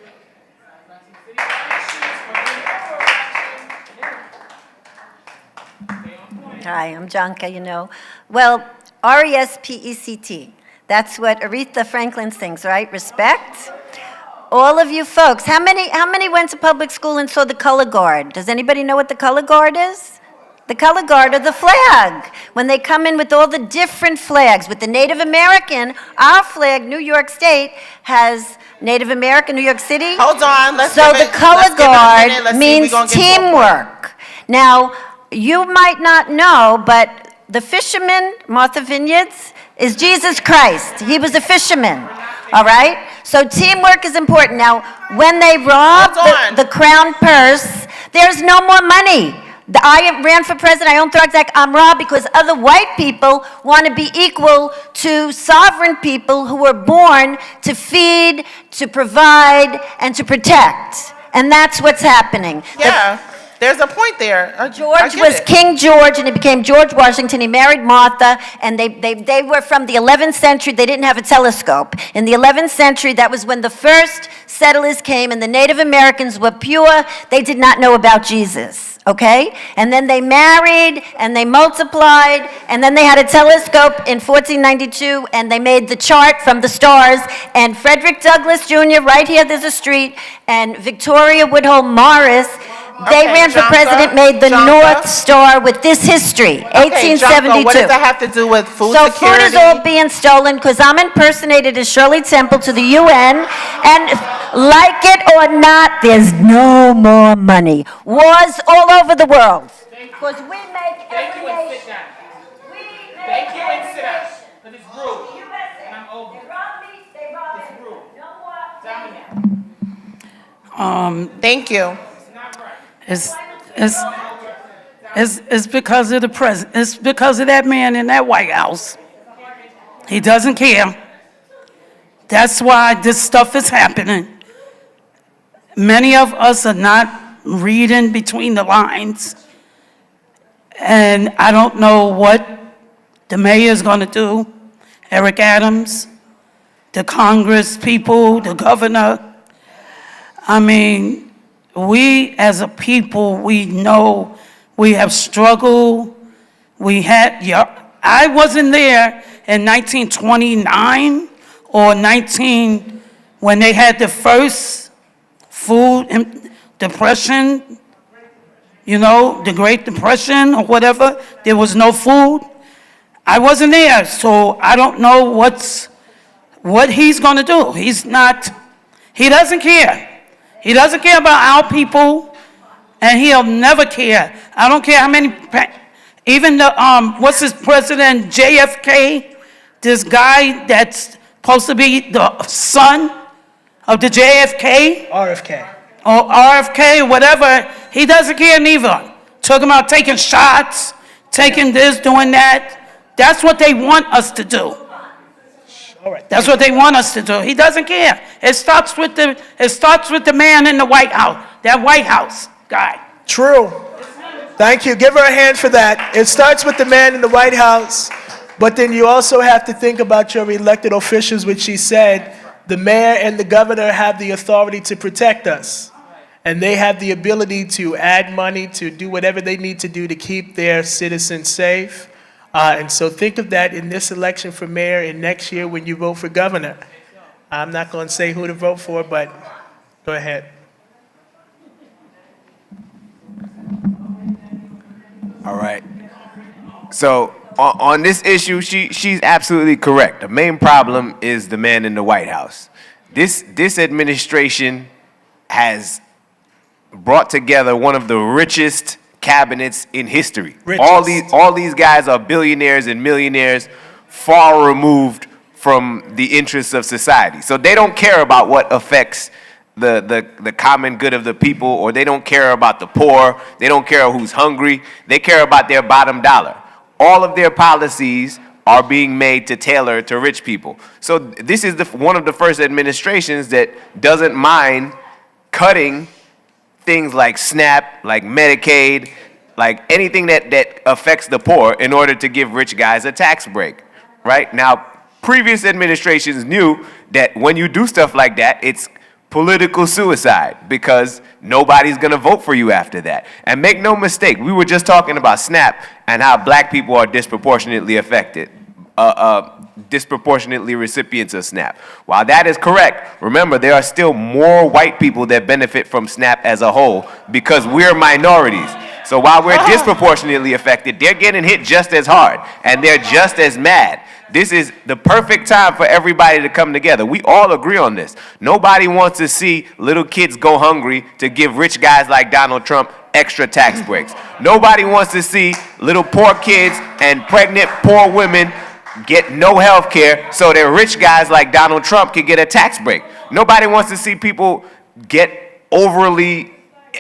Hi, I'm Janka, Well, R-E-S-P-E-C-T. That's what Aretha Franklin sings, right? Respect. All of you folks, how many went to public school and saw the color guard? Does anybody know what the color guard is? The color guard are the flag. When they come in with all the different flags, with the Native American, our flag, New York State, has Native American, New York City. Hold on, So the color guard means teamwork. Now, you might not know, but the fisherman, Martha Vineyards, is Jesus Christ. He was a fisherman, all right? So teamwork is important. Now, when they rob the crown purse, there's no more money. I ran for president, I own Throgs, I'm robbed because other white people want to be equal to sovereign people who were born to feed, to provide, and to protect. And that's what's happening. Yeah. There's a point there. George was King George, and he became George Washington. He married Martha, and they were from the 11th century. They didn't have a telescope. In the 11th century, that was when the first settlers came, and the Native Americans were pure. They did not know about Jesus, okay? And then they married, and they multiplied, and then they had a telescope in 1492, and they made the chart from the stars. And Frederick Douglass Jr., right here, there's a street, and Victoria Woodhull Morris, they ran for president, made the North Star with this history, 1872. What does that have to do with food So security? food is all being stolen because I'm impersonated as Shirley Temple to the UN, and like it or not, there's no more money. Wars all over the world. Because we make every nation. Thank you and sit down. Because it's rude. And I'm over. They rob me. No more. Thank you. It's because of the president. It's because of that man in that White House. He doesn't care. That's why this stuff is happening. Many of us are not reading between the lines. And I don't know what the mayor is going to do, Eric Adams, the Congress people, the governor. I mean, we as a people, we know we have struggled. I wasn't there in 1929 or when they had the first food depression, the Great Depression or whatever. There was no food. I wasn't there, so I don't know what he's gonna do. He doesn't care. He doesn't care about our people, and he'll never care. I don't care how many, even the, what's his president, JFK, this guy that's supposed to be the son of the JFK, RFK. or RFK, whatever, he doesn't care neither. Talking about taking shots, taking this, doing that. That's what they want us to do. All right. That's what they want us to do. He doesn't care. It starts with the man in the White House, that White House guy. True. Thank you. Give her a hand for that. It starts with the man in the White House, but then you also have to think about your elected officials, which she said, the mayor and the governor have the authority to protect us. And they have the ability to add money, to do whatever they need to do to keep their citizens safe. And so think of that in this election for mayor and next year when you vote for governor. I'm not going to say who to vote for, but go ahead. All right. So on this issue, she's absolutely correct. The main problem is the man in the White House. This administration has brought together one of the richest cabinets in history. Richest. All these guys are billionaires and millionaires, far removed from the interests of society. So they don't care about what affects the common good of the people, or they don't care about the poor. They don't care who's hungry. They care about their bottom dollar. All of their policies are being made to tailor to rich people. So this is one of the first administrations that doesn't mind cutting things like SNAP, like Medicaid, like anything that affects the poor in order to give rich guys a tax break, right? Now, previous administrations knew that when you do stuff like that, it's political suicide because nobody's gonna vote for you after that. And make no mistake, we were just talking about SNAP and how black people are disproportionately affected, disproportionately recipients of SNAP. While that is correct, remember there are still more white people that benefit from SNAP as a whole because we're minorities. So while we're disproportionately affected, they're getting hit just as hard and they're just as mad. This is the perfect time for everybody to come together. We all agree on this. Nobody wants to see little kids go hungry to give rich guys like Donald Trump extra tax breaks. Nobody wants to see little poor kids and pregnant poor women get no health care so that rich guys like Donald Trump can get a tax break. Nobody wants to see people get overly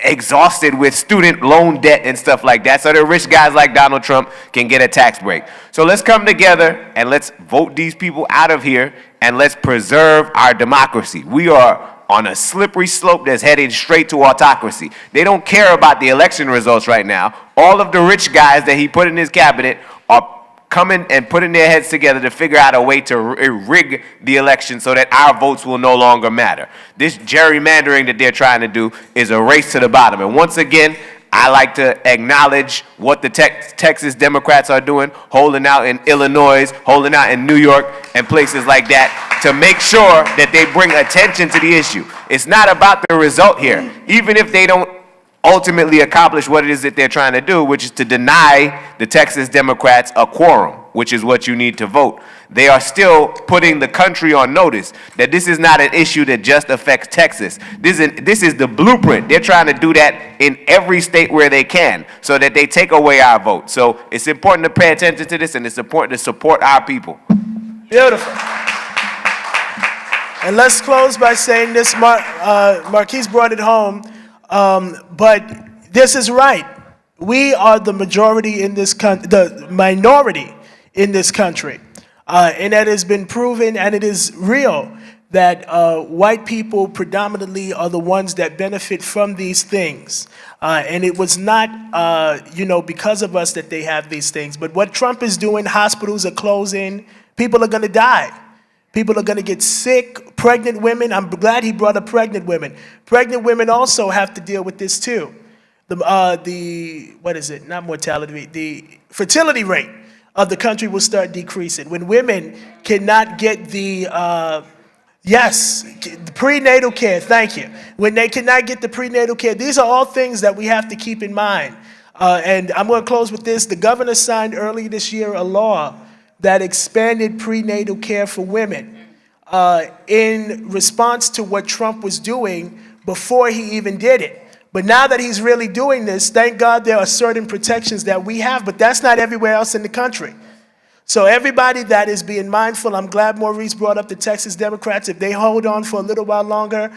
exhausted with student loan debt and stuff like that so that rich guys like Donald Trump can get a tax break. So let's come together and let's vote these people out of here and let's preserve our democracy. We are on a slippery slope that's heading straight to autocracy. They don't care about the election results right now. All of the rich guys that he put in his cabinet are coming and putting their heads together to figure out a way to rig the election so that our votes will no longer matter. This gerrymandering that they're trying to do is a race to the bottom. And once again, I like to acknowledge what the Texas Democrats are doing, holding out in Illinois, holding out in New York, and places like that to make sure that they bring attention to the issue. It's not about the result here. Even if they don't ultimately accomplish what it is that they're trying to do, which is to deny the Texas Democrats a quorum, which is what you need to vote. They are still putting the country on notice that this is not an issue that just affects Texas. This is the blueprint. They're trying to do that in every state where they can so that they take away our vote. So it's important to pay attention to this, and it's important to support our people. Beautiful. And let's close by saying this, Marquise brought it home, but this is right. We are the majority in this the minority in this country. And that has been proven, and it is real, that white people predominantly are the ones that benefit from these things. And it was not, because of us that they have these things. But what Trump is doing, hospitals are closing, people are going to die. People are going to get sick, pregnant women. I'm glad he brought up pregnant women. Pregnant women also have to deal with this too. Not mortality, the fertility rate of the country will start decreasing. When women cannot get the prenatal care, thank you. When they cannot get the prenatal care, these are all things that we have to keep in mind. And I'm going to close with this. The governor signed early this year a law that expanded prenatal care for women in response to what Trump was doing before he even did it. But now that he's really doing this, thank God there are certain protections that we have, but that's not everywhere else in the country. So everybody that is being mindful, I'm glad Maurice brought up the Texas Democrats. If they hold on for a little while longer,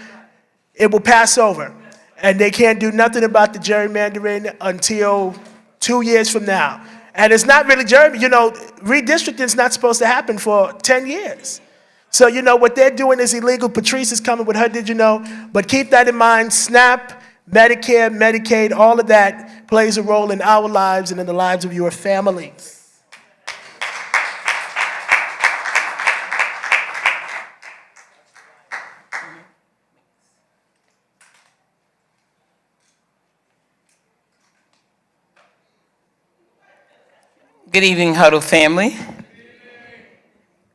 it will pass over. And they can't do nothing about the gerrymandering until 2 years from now. And it's not really redistricting is not supposed to happen for 10 years. So, what they're doing is illegal. Patrice is coming with her did you know. But keep that in mind. SNAP, Medicare, Medicaid, all of that plays a role in our lives and in the lives of your families. Good evening, Huddle family.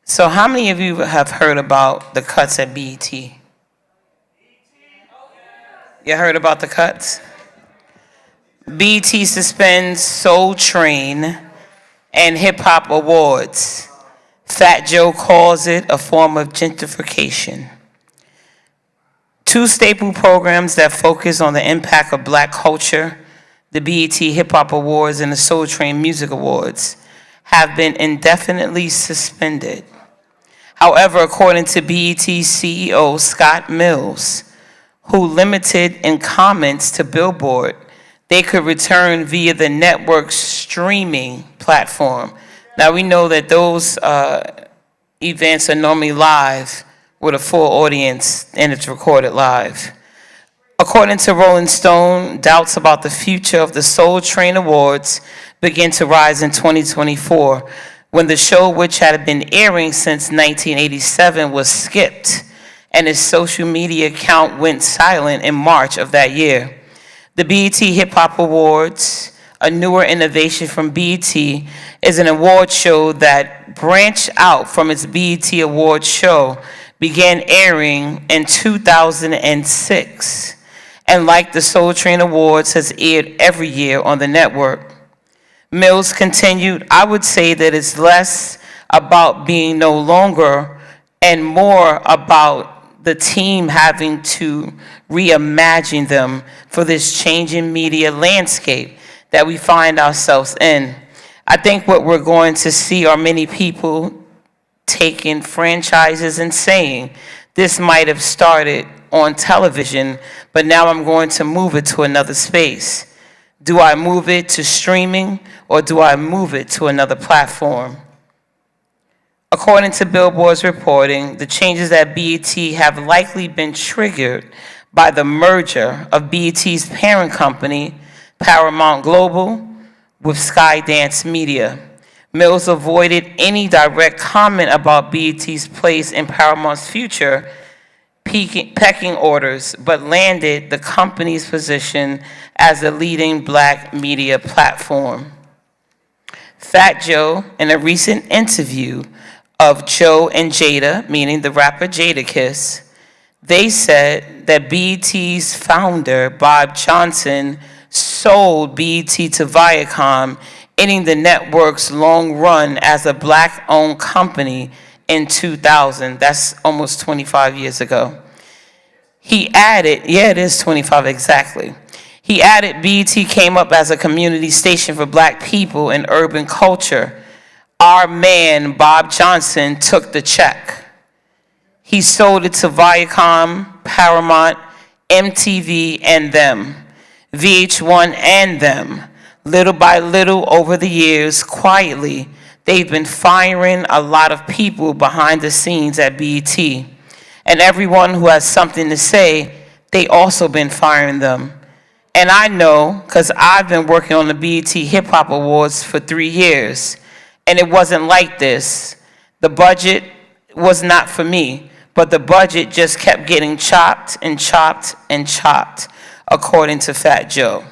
So how many of you have heard about the cuts at BET? You heard about the cuts? BET suspends Soul Train and Hip Hop Awards. Fat Joe calls it a form of gentrification. Two staple programs that focus on the impact of black culture, the BET Hip Hop Awards and the Soul Train Music Awards, have been indefinitely suspended. However, according to BET CEO Scott Mills, who limited in comments to Billboard, they could return via the network's streaming platform. Now, we know that those events are normally live with a full audience, and it's recorded live. According to Rolling Stone, doubts about the future of the Soul Train Awards began to rise in 2024, when the show, which had been airing since 1987, was skipped, and its social media account went silent in March of that year. The BET Hip Hop Awards, a newer innovation from BET, is an award show that branched out from its BET Awards show, began airing in 2006. And like the Soul Train Awards, has aired every year on the network. Mills continued, I would say that it's less about being no longer and more about the team having to reimagine them for this changing media landscape that we find ourselves in. I think what we're going to see are many people taking franchises and saying, this might have started on television, but now I'm going to move it to another space. Do I move it to streaming, or do I move it to another platform? According to Billboard's reporting, the changes at BET have likely been triggered by the merger of BET's parent company, Paramount Global, with Skydance Media. Mills avoided any direct comment about BET's place in Paramount's future pecking orders, but landed the company's position as a leading black media platform. Fat Joe, in a recent interview of Joe and Jada, meaning the rapper Jadakiss, they said that BET's founder, Bob Johnson, sold BET to Viacom, ending the network's long run as a black-owned company in 2000. That's almost 25 years ago. He added, yeah, it is 25 exactly. He added, BET came up as a community station for black people and urban culture. Our man, Bob Johnson, took the check. He sold it to Viacom, Paramount, MTV, and them, VH1 and them. Little by little over the years, quietly, they've been firing a lot of people behind the scenes at BET. And everyone who has something to say, they also been firing them. And I know, because I've been working on the BET Hip Hop Awards for 3 years, and it wasn't like this. The budget was not for me, but the budget just kept getting chopped and chopped and chopped, according to Fat Joe.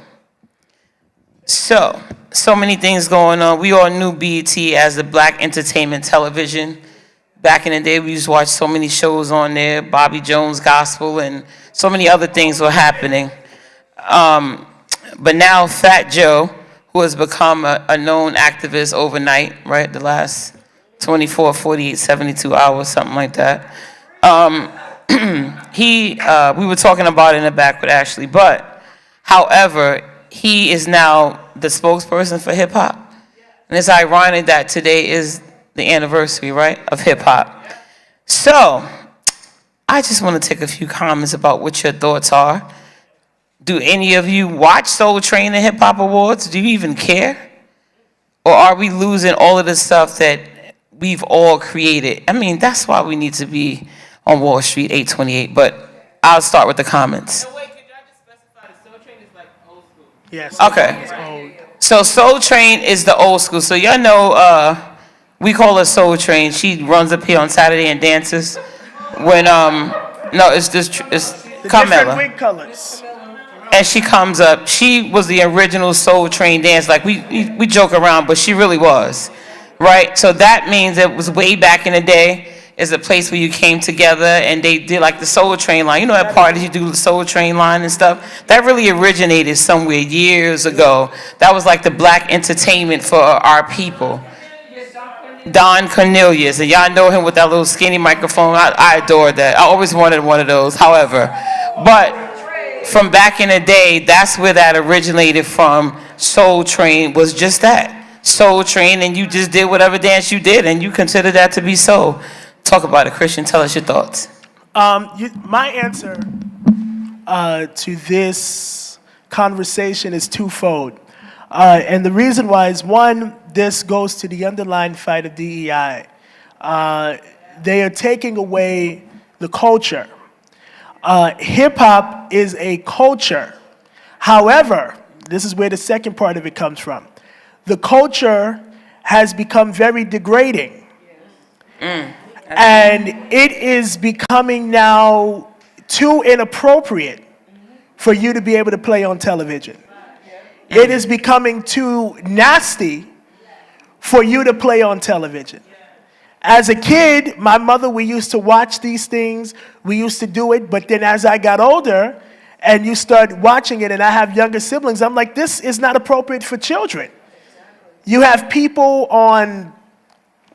So many things going on. We all knew BET as the black entertainment television. Back in the day, we used to watch so many shows on there, Bobby Jones Gospel, and so many other things were happening. But now Fat Joe, who has become a known activist overnight, right, the last 24, 48, 72 hours, something like that. We were talking about it in the back with Ashley, but however, he is now the spokesperson for hip hop. And it's ironic that today is the anniversary, right, of hip hop. So, I just want to take a few comments about what your thoughts are. Do any of you watch Soul Train and Hip Hop Awards? Do you even care? Or are we losing all of the stuff that we've all created? I mean, that's why we need to be on Wall Street 828, but I'll start with the comments. Yes. Okay. So Soul Train is the old school. So y'all know, we call her Soul Train. She runs up here on Saturday and dances. When, no, it's The Carmela. different wig colors. And she comes up. She was the original Soul Train dance. Like, we joke around, but she really was, right? So that means it was way back in the day. It's a place where you came together and they did like the Soul Train line. You know, at parties you do the Soul Train line and stuff. That really originated somewhere years ago. That was like the black entertainment for our people. Don Cornelius, and y'all know him with that little skinny microphone. I adored that. I always wanted one of those, however. But from back in the day, that's where that originated from. Soul Train was just that. Soul Train, and you just did whatever dance you did, and you consider that to be soul. Talk about it, Christian. Tell us your thoughts. My answer to this conversation is twofold. And the reason why is, one, this goes to the underlying fight of DEI. They are taking away the culture. Hip-hop is a culture. However, this is where the second part of it comes from. The culture has become very degrading. And it is becoming now too inappropriate for you to be able to play on television. It is becoming too nasty for you to play on television. As a kid, my mother, we used to watch these things. We used to do it. But then as I got older and you start watching it, and I have younger siblings, I'm like, this is not appropriate for children. You have people on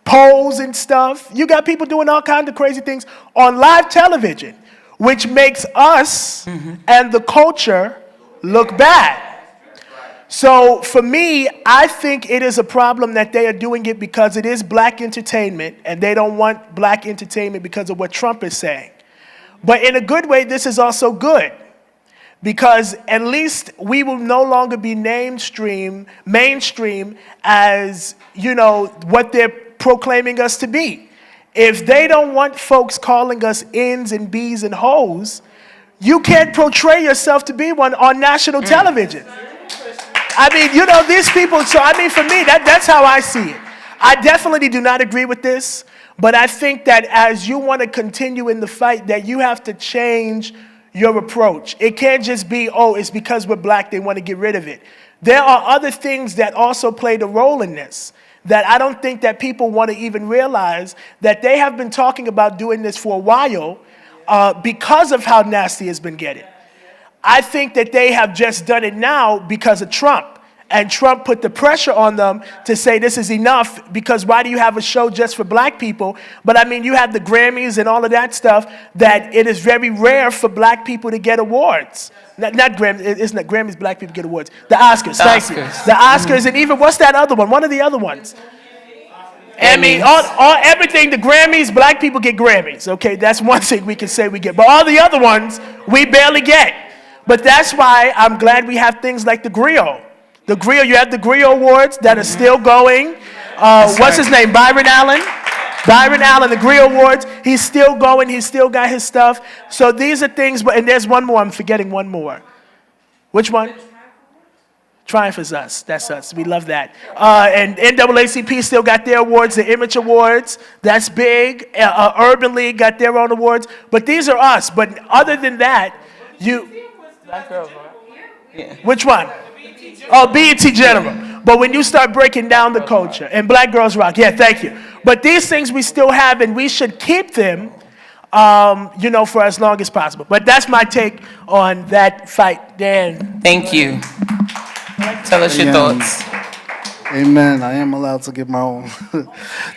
poles and stuff. You got people doing all kinds of crazy things on live television, which makes us and the culture look bad. So for me, I think it is a problem that they are doing it because it is black entertainment, and they don't want black entertainment because of what Trump is saying. But in a good way, this is also good, because at least we will no longer be mainstream as, you know, what they're proclaiming us to be. If they don't want folks calling us ins and Bs and hoes, you can't portray yourself to be one on national television. I mean, you know, these people, so I mean, for me, that's how I see it. I definitely do not agree with this, but I think that as you want to continue in the fight, that you have to change your approach. It can't just be, oh, it's because we're black, they want to get rid of it. There are other things that also played a role in this that I don't think that people want to even realize, that they have been talking about doing this for a while because of how nasty it's been getting. I think that they have just done it now because of Trump. And Trump put the pressure on them to say this is enough, because why do you have a show just for black people? But I mean, you have the Grammys and all of that stuff, that it is very rare for black people to get awards. Not Grammys, it's not Grammys, black people get awards. The Oscars, thank you. The Oscars, and even, what's that other one? One of the other ones. I mean, everything, the Grammys, black people get Grammys, okay? That's one thing we can say we get. But all the other ones, we barely get. But that's why I'm glad we have things like the Griot. The Griot, you have the Griot Awards that are still going. What's his name? Byron Allen. Byron Allen, the Griot Awards, he's still going. He's still got his stuff. So these are things, and there's one more. I'm forgetting one more. Which one? Triumph is us. That's us. We love that. And NAACP still got their awards, the Image Awards. That's big. Urban League got their own awards. But these are us. But other than that, which one? Oh, BET General. But when you start breaking down the culture, and Black Girls Rock, yeah, thank you. But these things we still have, and we should keep them, you know, for as long as possible. But that's my take on that fight, Dan. Thank you. Tell us your thoughts. Amen. I am allowed to get my own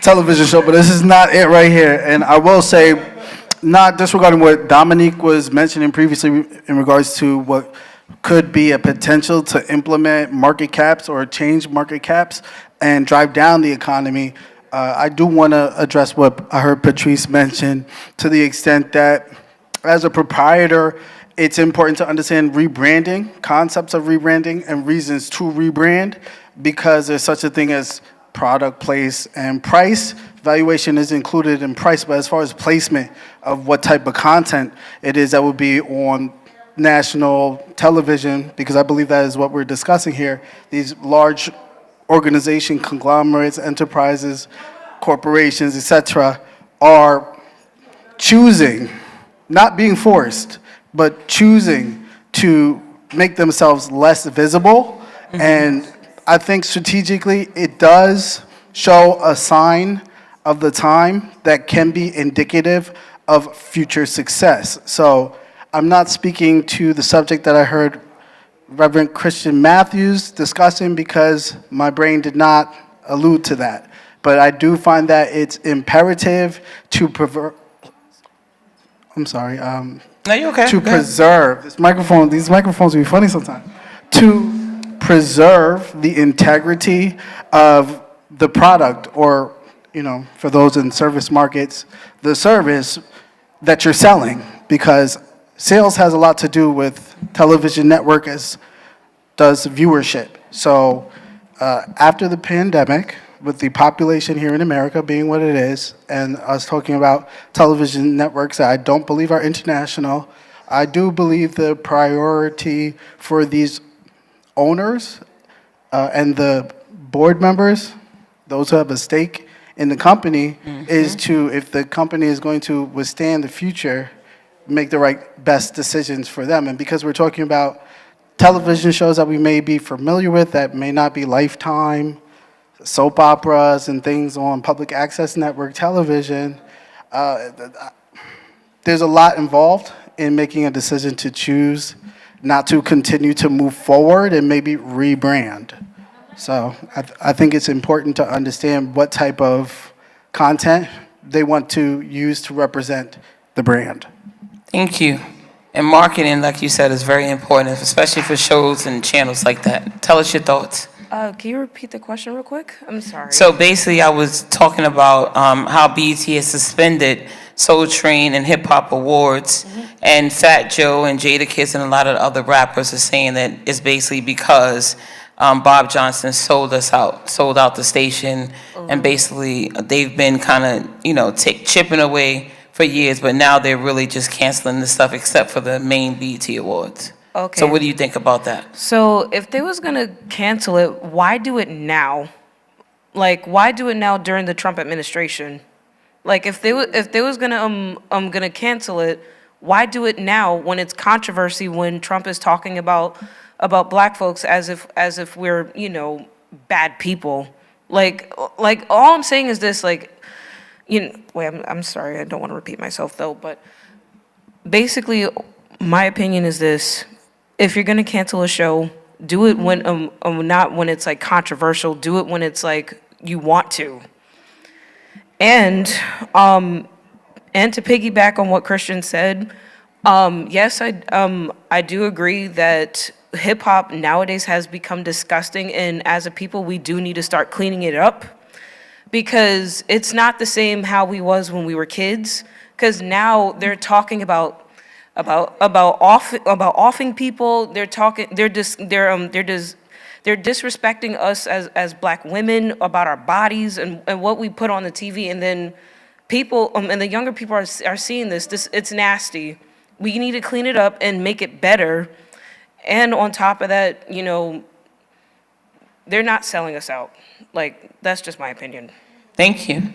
television show, but this is not it right here. And I will say, not disregarding what Dominique was mentioning previously in regards to what could be a potential to implement market caps or change market caps and drive down the economy. I do want to address what I heard Patrice mention to the extent that as a proprietor, it's important to understand rebranding, concepts of rebranding, and reasons to rebrand, because there's such a thing as product, place, and price. Valuation is included in price, but as far as placement of what type of content it is that would be on national television, because I believe that is what we're discussing here, these large organization conglomerates, enterprises, corporations, etc., are choosing, not being forced, but choosing to make themselves less visible. And I think strategically it does show a sign of the time that can be indicative of future success. So I'm not speaking to the subject that I heard Reverend Christian Matthews discussing, because my brain did not allude to that. But I do find that it's imperative to No, you okay? to Go ahead. preserve these microphones be funny sometimes, to preserve the integrity of the product, or, for those in service markets, the service that you're selling, because sales has a lot to do with television network as does viewership. So after the pandemic, with the population here in America being what it is, and us talking about television networks that I don't believe are international, I do believe the priority for these owners and the board members, those who have a stake in the company, is to, if the company is going to withstand the future, make the right best decisions for them. And because we're talking about television shows that we may be familiar with that may not be Lifetime, soap operas and things on public access network television, there's a lot involved in making a decision to choose not to continue to move forward and maybe rebrand. So I think it's important to understand what type of content they want to use to represent the brand. Thank you. And marketing, like you said, is very important, especially for shows and channels like that. Tell us your thoughts. Can you repeat the question real quick? I'm sorry. So basically, I was talking about how BET has suspended Soul Train and Hip Hop Awards, and Fat Joe and Jadakiss and a lot of other rappers are saying that it's basically because Bob Johnson sold out the station, and basically they've been kind of, chipping away for years, but now they're really just canceling the stuff except for the main BET Awards. Okay. So what do you think about that? So if they was gonna cancel it, why do it now? Like, why do it now during the Trump administration? Like, if they was gonna cancel it, why do it now when it's controversy, when Trump is talking about black folks as if we're, bad people? Like all I'm saying is this, I'm sorry, I don't want to repeat myself though, but basically my opinion is this: if you're gonna cancel a show, do it when not when it's like controversial. Do it when it's like you want to. And to piggyback on what Christian said, yes, I do agree that hip hop nowadays has become disgusting, and as a people, we do need to start cleaning it up, because it's not the same how we was when we were kids. Because now they're talking about offing people. They're disrespecting us as black women about our bodies and what we put on the TV, and then people and the younger people are seeing this. It's nasty. We need to clean it up and make it better. And on top of that, they're not selling us out. Like, that's just my opinion. Thank you.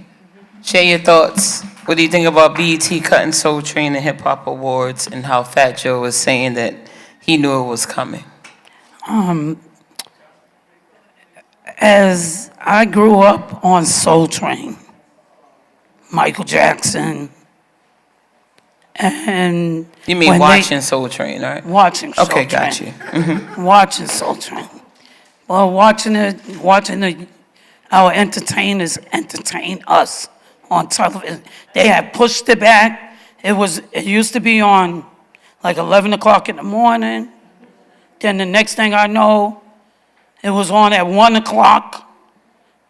Share your thoughts. What do you think about BET cutting Soul Train and Hip Hop Awards, and how Fat Joe was saying that he knew it was coming? As I grew up on Soul Train, Michael Jackson, and You mean when watching Soul Train, right? watching Soul Okay, Train. got you. Watching Soul Train. Well, watching our entertainers entertain us on television. They have pushed it back. It used to be on like 11 o'clock in the morning. Then the next thing I know, it was on at 1 o'clock.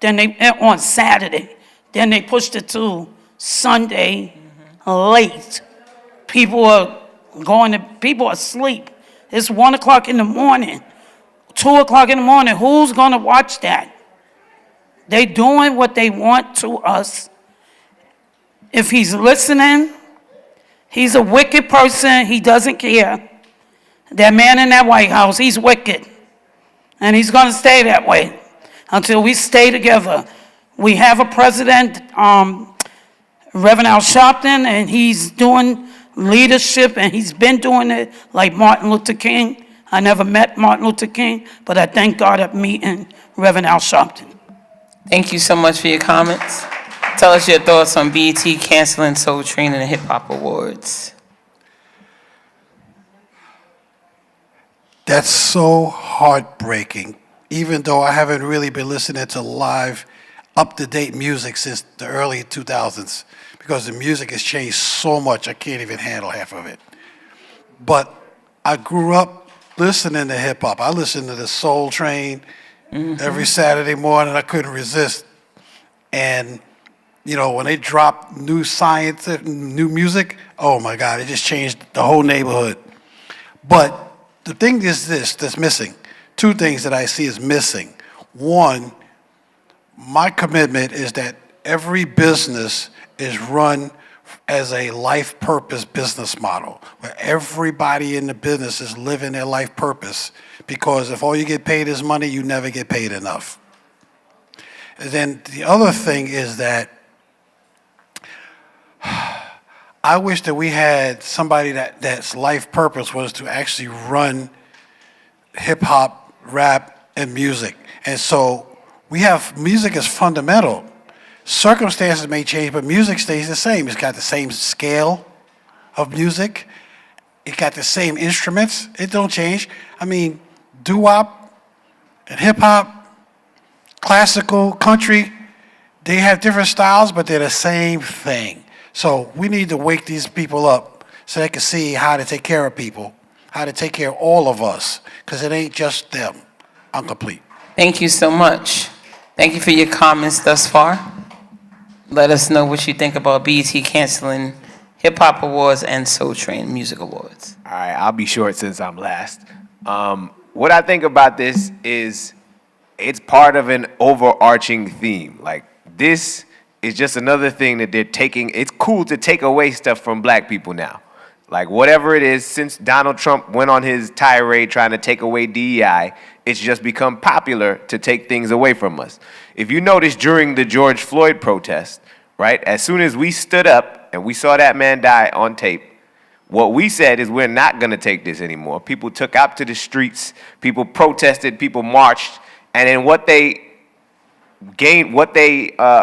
Then on Saturday. Then they pushed it to Sunday late. People are asleep. It's 1 o'clock in the morning, 2 o'clock in the morning. Who's gonna watch that? They doing what they want to us. If he's listening, he's a wicked person. He doesn't care. That man in that White House, he's wicked. And he's gonna stay that way until we stay together. We have a president, Reverend Al Sharpton, and he's doing leadership, and he's been doing it like Martin Luther King. I never met Martin Luther King, but I thank God I'm meeting Reverend Al Sharpton. Thank you so much for your comments. Tell us your thoughts on BET canceling Soul Train and the Hip Hop Awards. That's so heartbreaking, even though I haven't really been listening to live, up-to-date music since the early 2000s, because the music has changed so much, I can't even handle half of it. But I grew up listening to hip-hop. I listened to the Soul Train every Saturday morning. I couldn't resist. And, you know, when they dropped new science, new music, oh my God, it just changed the whole neighborhood. But the thing is this that's missing. Two things that I see is missing. One, my commitment is that every business is run as a life purpose business model, where everybody in the business is living their life purpose, because if all you get paid is money, you never get paid enough. And then the other thing is that I wish that we had somebody that's life purpose was to actually run hip hop, rap, and music. And so we have music is fundamental. Circumstances may change, but music stays the same. It's got the same scale of music. It got the same instruments. It don't change. I mean, doo-wop and hip-hop, classical, country, they have different styles, but they're the same thing. So we need to wake these people up so they can see how to take care of people, how to take care of all of us, because it ain't just them. I'm complete. Thank you so much. Thank you for your comments thus far. Let us know what you think about BET canceling Hip Hop Awards and Soul Train Music Awards. All right, I'll be short since I'm last. What I think about this is it's part of an overarching theme. Like, this is just another thing that they're taking. It's cool to take away stuff from black people now. Like, whatever it is, since Donald Trump went on his tirade trying to take away DEI, it's just become popular to take things away from us. If you notice during the George Floyd protest, right, as soon as we stood up and we saw that man die on tape, what we said is we're not going to take this anymore. People took out to the streets, people protested, people marched, and then what they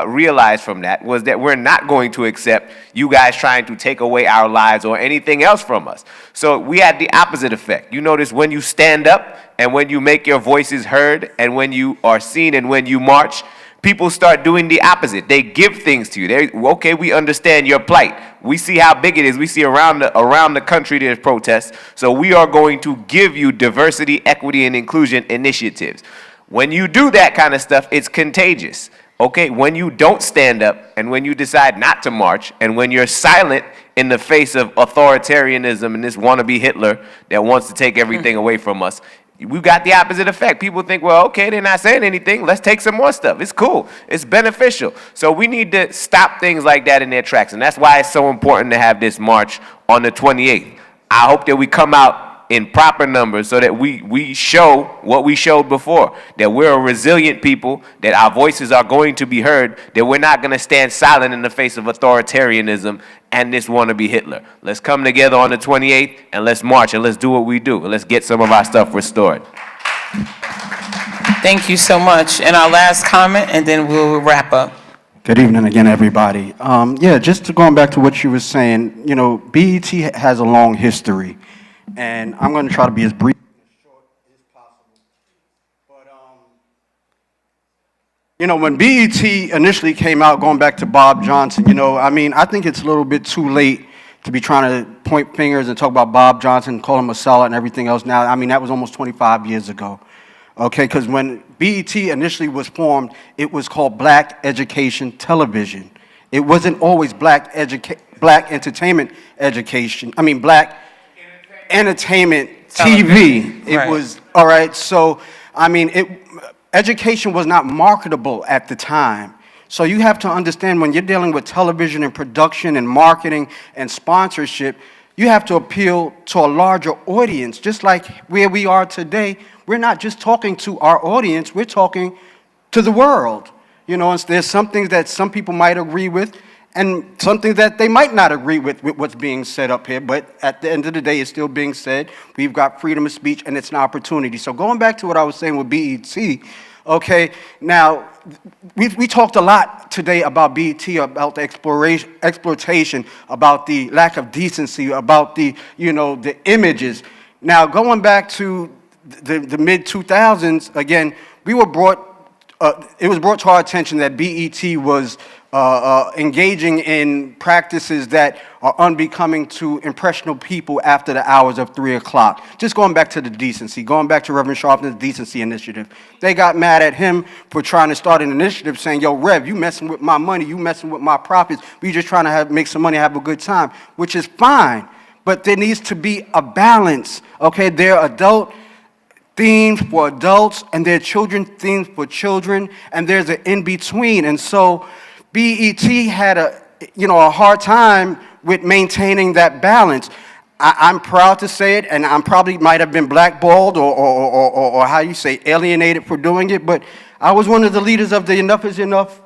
realized from that was that we're not going to accept you guys trying to take away our lives or anything else from us. So we had the opposite effect. You notice when you stand up and when you make your voices heard and when you are seen and when you march, people start doing the opposite. They give things to you. Okay, we understand your plight. We see how big it is. We see around the country there's protests. So we are going to give you diversity, equity, and inclusion initiatives. When you do that kind of stuff, it's contagious. Okay, when you don't stand up and when you decide not to march and when you're silent in the face of authoritarianism and this wannabe Hitler that wants to take everything away from us, we've got the opposite effect. People think, well, okay, they're not saying anything. Let's take some more stuff. It's cool. It's beneficial. So we need to stop things like that in their tracks. And that's why it's so important to have this march on the 28th. I hope that we come out in proper numbers so that we show what we showed before, that we're a resilient people, that our voices are going to be heard, that we're not going to stand silent in the face of authoritarianism and this wannabe Hitler. Let's come together on the 28th and let's march and let's do what we do and let's get some of our stuff restored. Thank you so much. And our last comment, and then we'll wrap up. Good evening again, everybody. Just going back to what you were saying, you know, BET has a long history. And I'm going to try to be as brief and as short as possible. But You know, when BET initially came out, going back to Bob Johnson, you know, I mean, I think it's a little bit too late to be trying to point fingers and talk about Bob Johnson, call him a sellout and everything else now. I mean, that was almost 25 years ago, okay? Because when BET initially was formed, it was called Black Education Television. It wasn't always Black Entertainment Education. I mean, Black Entertainment TV. It Right. was, all right, so, I mean, education was not marketable at the time. So you have to understand when you're dealing with television and production and marketing and sponsorship, you have to appeal to a larger audience. Just like where we are today, we're not just talking to our audience, we're talking to the world. You know, and there's some things that some people might agree with and something that they might not agree with what's being said up here, but at the end of the day, it's still being said. We've got freedom of speech, and it's an opportunity. So going back to what I was saying with BET, okay, now, we talked a lot today about BET, about the exploitation, about the lack of decency, about the, you know, the images. Now, going back to the mid-2000s, again, we were it was brought to our attention that BET was engaging in practices that are unbecoming to impressionable people after the hours of 3 o'clock. Just going back to the decency, going back to Reverend Sharpton's decency initiative. They got mad at him for trying to start an initiative saying, yo, Rev, you messing with my money, you messing with my profits, we just trying to make some money, have a good time, which is fine. But there needs to be a balance, okay? They're adult themes for adults, and they're children themes for children, and there's an in-between. And so BET had a hard time with maintaining that balance. I'm proud to say it, and I probably might have been blackballed or how you say, alienated for doing it, but I was one of the leaders of the Enough is Enough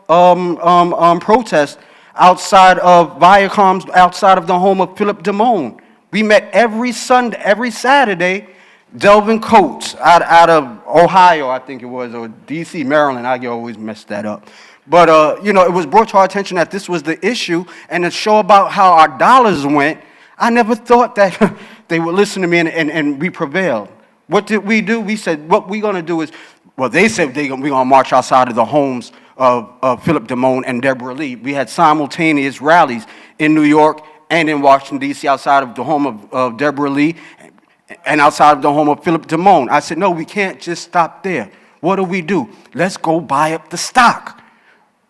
protest outside of Viacom's, outside of the home of Philip Damone. We met every Saturday. Delvin Coates out of Ohio, I think it was, or D.C., Maryland. I always mess that up. But, you know, it was brought to our attention that this was the issue, and to show about how our dollars went, I never thought that they would listen to me and we prevailed. What did we do? We said, what we're going to do is, well, they said we're going to march outside of the homes of Philip Damone and Deborah Lee. We had simultaneous rallies in New York and in Washington, D.C., outside of the home of Deborah Lee and outside of the home of Philip Damone. I said, no, we can't just stop there. What do? Let's go buy up the stock.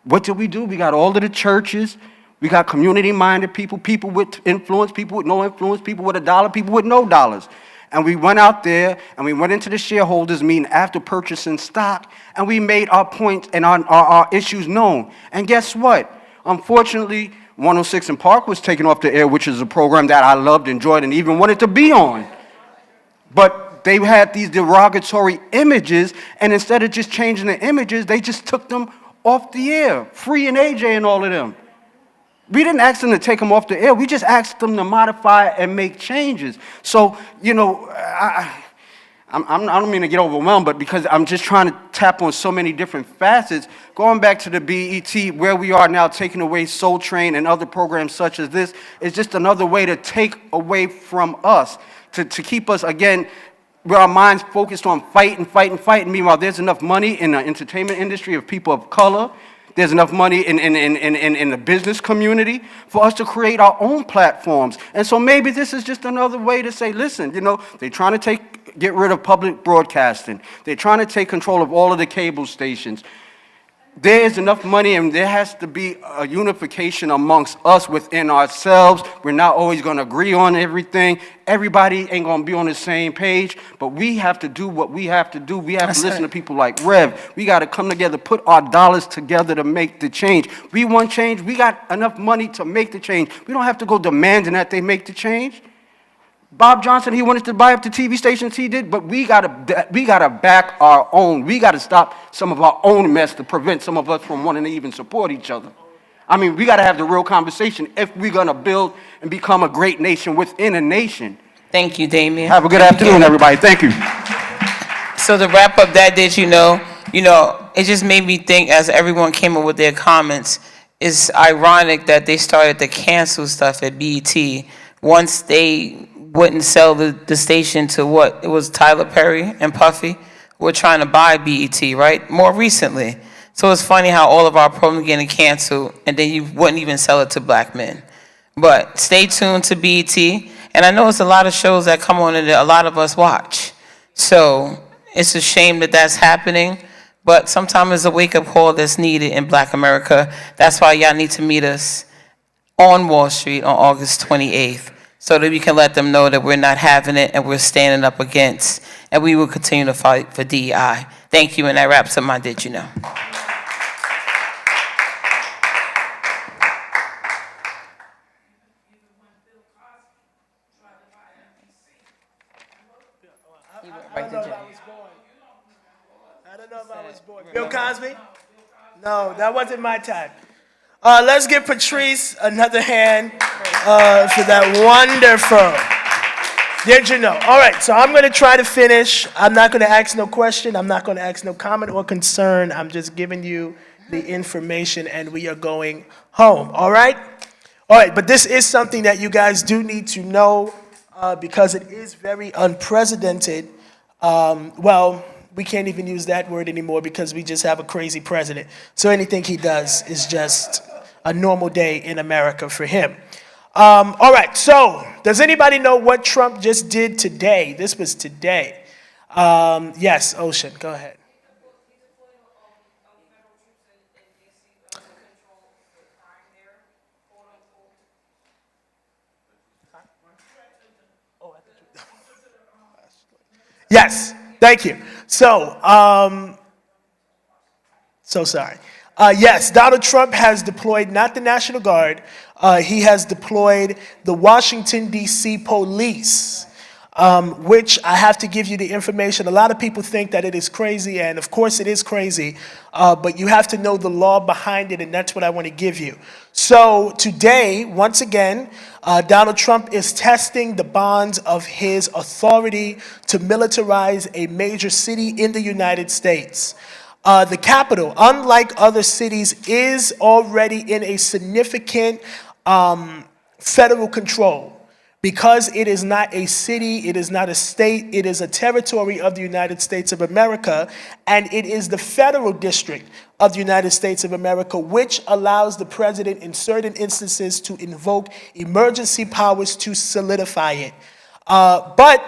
What did we do? We got all of the churches. We got community-minded people, people with influence, people with no influence, people with $1, people with no dollars. And we went out there, and we went into the shareholders meeting after purchasing stock, and we made our points and our issues known. And guess what? Unfortunately, 106 in Park was taken off the air, which is a program that I loved, enjoyed, and even wanted to be on. But they had these derogatory images, and instead of just changing the images, they just took them off the air. Free and AJ and all of them. We didn't ask them to take them off the air. We just asked them to modify and make changes. So, you know, I don't mean to get overwhelmed, but because I'm just trying to tap on so many different facets, going back to the BET, where we are now taking away Soul Train and other programs such as this, is just another way to take away from us. To keep us, again, with our minds focused on fighting. Meanwhile, there's enough money in the entertainment industry of people of color. There's enough money in the business community for us to create our own platforms. And so maybe this is just another way to say, listen, you know, they're trying to get rid of public broadcasting. They're trying to take control of all of the cable stations. There is enough money, and there has to be a unification amongst us within ourselves. We're not always going to agree on everything. Everybody ain't going to be on the same page, but we have to do what we have to do. We have to listen to people like Rev. We got to come together, put our dollars together to make the change. We want change. We got enough money to make the change. We don't have to go demanding that they make the change. Bob Johnson, he wanted to buy up the TV stations he did, but we gotta back our own. We gotta stop some of our own mess to prevent some of us from wanting to even support each other. I mean, we gotta have the real conversation if we're gonna build and become a great nation within a nation. Thank you, Damien. Have a good afternoon, everybody. Thank you. So to wrap up that, it just made me think as everyone came up with their comments, it's ironic that they started to cancel stuff at BET once they wouldn't sell the station to what? It was Tyler Perry and Puffy were trying to buy BET, right? More recently. So it's funny how all of our programs getting canceled, and then you wouldn't even sell it to black men. But stay tuned to BET, and I know it's a lot of shows that come on that a lot of us watch. So it's a shame that that's happening, but sometimes it's a wake-up call that's needed in Black America. That's why y'all need to meet us on Wall Street on August 28th, so that we can let them know that we're not having it and we're standing up against, and we will continue to fight for DEI. Thank you, and that wraps up my Did You Know? I don't know if I was born. Bill Cosby? No, that wasn't my time. Let's give Patrice another hand for that wonderful. Did you know? All right, so I'm going to try to finish. I'm not going to ask no question. I'm not going to ask no comment or concern. I'm just giving you the information, and we are going home. All right? All right, but this is something that you guys do need to know because it is very unprecedented. Well, we can't even use that word anymore because we just have a crazy president. So anything he does is just a normal day in America for him. All right, so does anybody know what Trump just did today? This was today. Yes, Ocean, go ahead. Yes, thank you. So, so sorry. Yes, Donald Trump has deployed not the National Guard, he has deployed the Washington, D.C. police, which I have to give you the information. A lot of people think that it is crazy, and of course it is crazy, but you have to know the law behind it, and that's what I want to give you. So today, once again, Donald Trump is testing the bonds of his authority to militarize a major city in the United States. The capital, unlike other cities, is already in a significant federal control. Because it is not a city, it is not a state, it is a territory of the United States of America, and it is the federal district of the United States of America, which allows the president in certain instances to invoke emergency powers to solidify it. But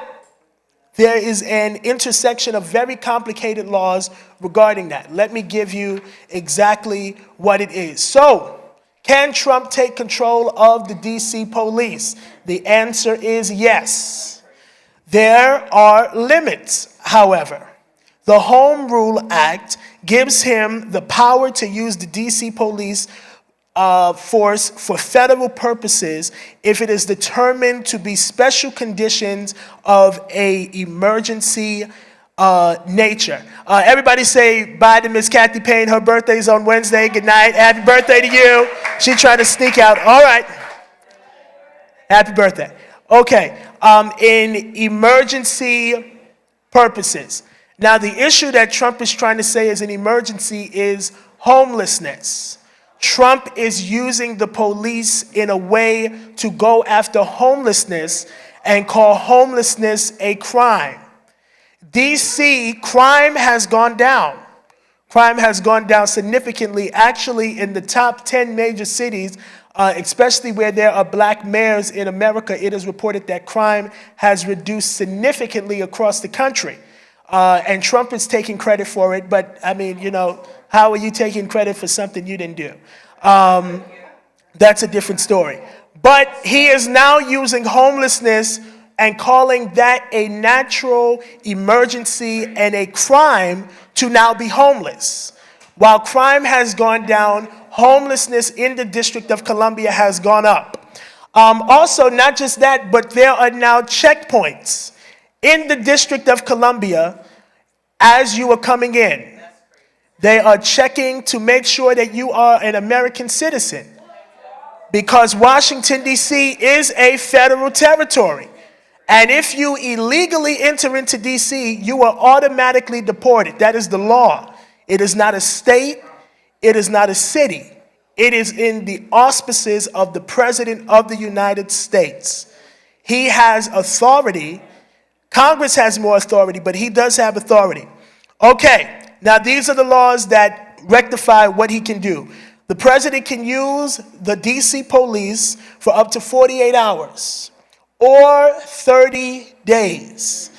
there is an intersection of very complicated laws regarding that. Let me give you exactly what it is. So, can Trump take control of the D.C. police? The answer is yes. There are limits, however. The Home Rule Act gives him the power to use the D.C. police force for federal purposes if it is determined to be special conditions of a emergency nature. Everybody say bye to Miss Kathy Payne. Her birthday's on Wednesday. Good night. Happy birthday to you. She tried to sneak out. All right. Happy birthday. Okay. In emergency purposes. Now, the issue that Trump is trying to say is an emergency is homelessness. Trump is using the police in a way to go after homelessness and call homelessness a crime. D.C., crime has gone down. Crime has gone down significantly. Actually, in the top 10 major cities, especially where there are black mayors in America, it is reported that crime has reduced significantly across the country. And Trump is taking credit for it, but I mean, you know, how are you taking credit for something you didn't do? That's a different story. But he is now using homelessness and calling that a natural emergency and a crime to now be homeless. While crime has gone down, homelessness in the District of Columbia has gone up. Also, not just that, but there are now checkpoints in the District of Columbia as you are coming in. They are checking to make sure that you are an American citizen because Washington, D.C. is a federal territory. And if you illegally enter into D.C., you are automatically deported. That is the law. It is not a state. It is not a city. It is in the auspices of the President of the United States. He has authority. Congress has more authority, but he does have authority. Okay, now these are the laws that rectify what he can do. The president can use the DC police for up to 48 hours or 30 days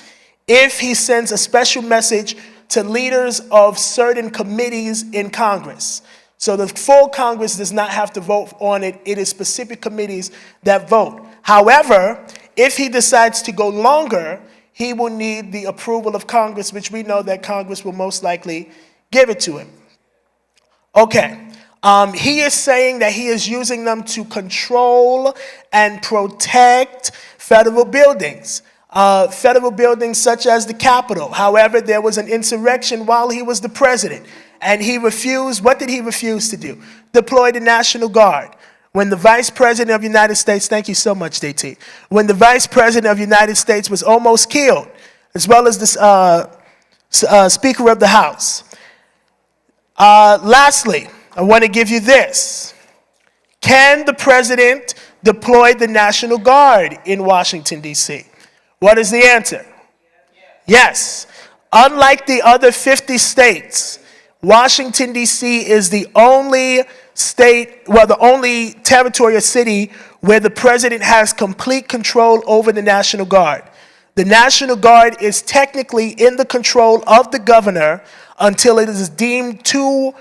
if he sends a special message to leaders of certain committees in Congress. So the full Congress does not have to vote on it. It is specific committees that vote. However, if he decides to go longer, he will need the approval of Congress, which we know that Congress will most likely give it to him. Okay. He is saying that he is using them to control and protect federal buildings. Federal buildings such as the Capitol. However, there was an insurrection while he was the president, and he refused. What did he refuse to do? Deploy the National Guard. When the Vice President of the United States, thank you so much, DT. When the Vice President of the United States was almost killed, as well as the Speaker of the House. Lastly, I want to give you this. Can the president deploy the National Guard in Washington, D.C.? What is the answer? Yes. Unlike the other 50 states, Washington, D.C. is the only state, well, the only territory or city where the president has complete control over the National Guard. The National Guard is technically in the control of the governor until it is deemed too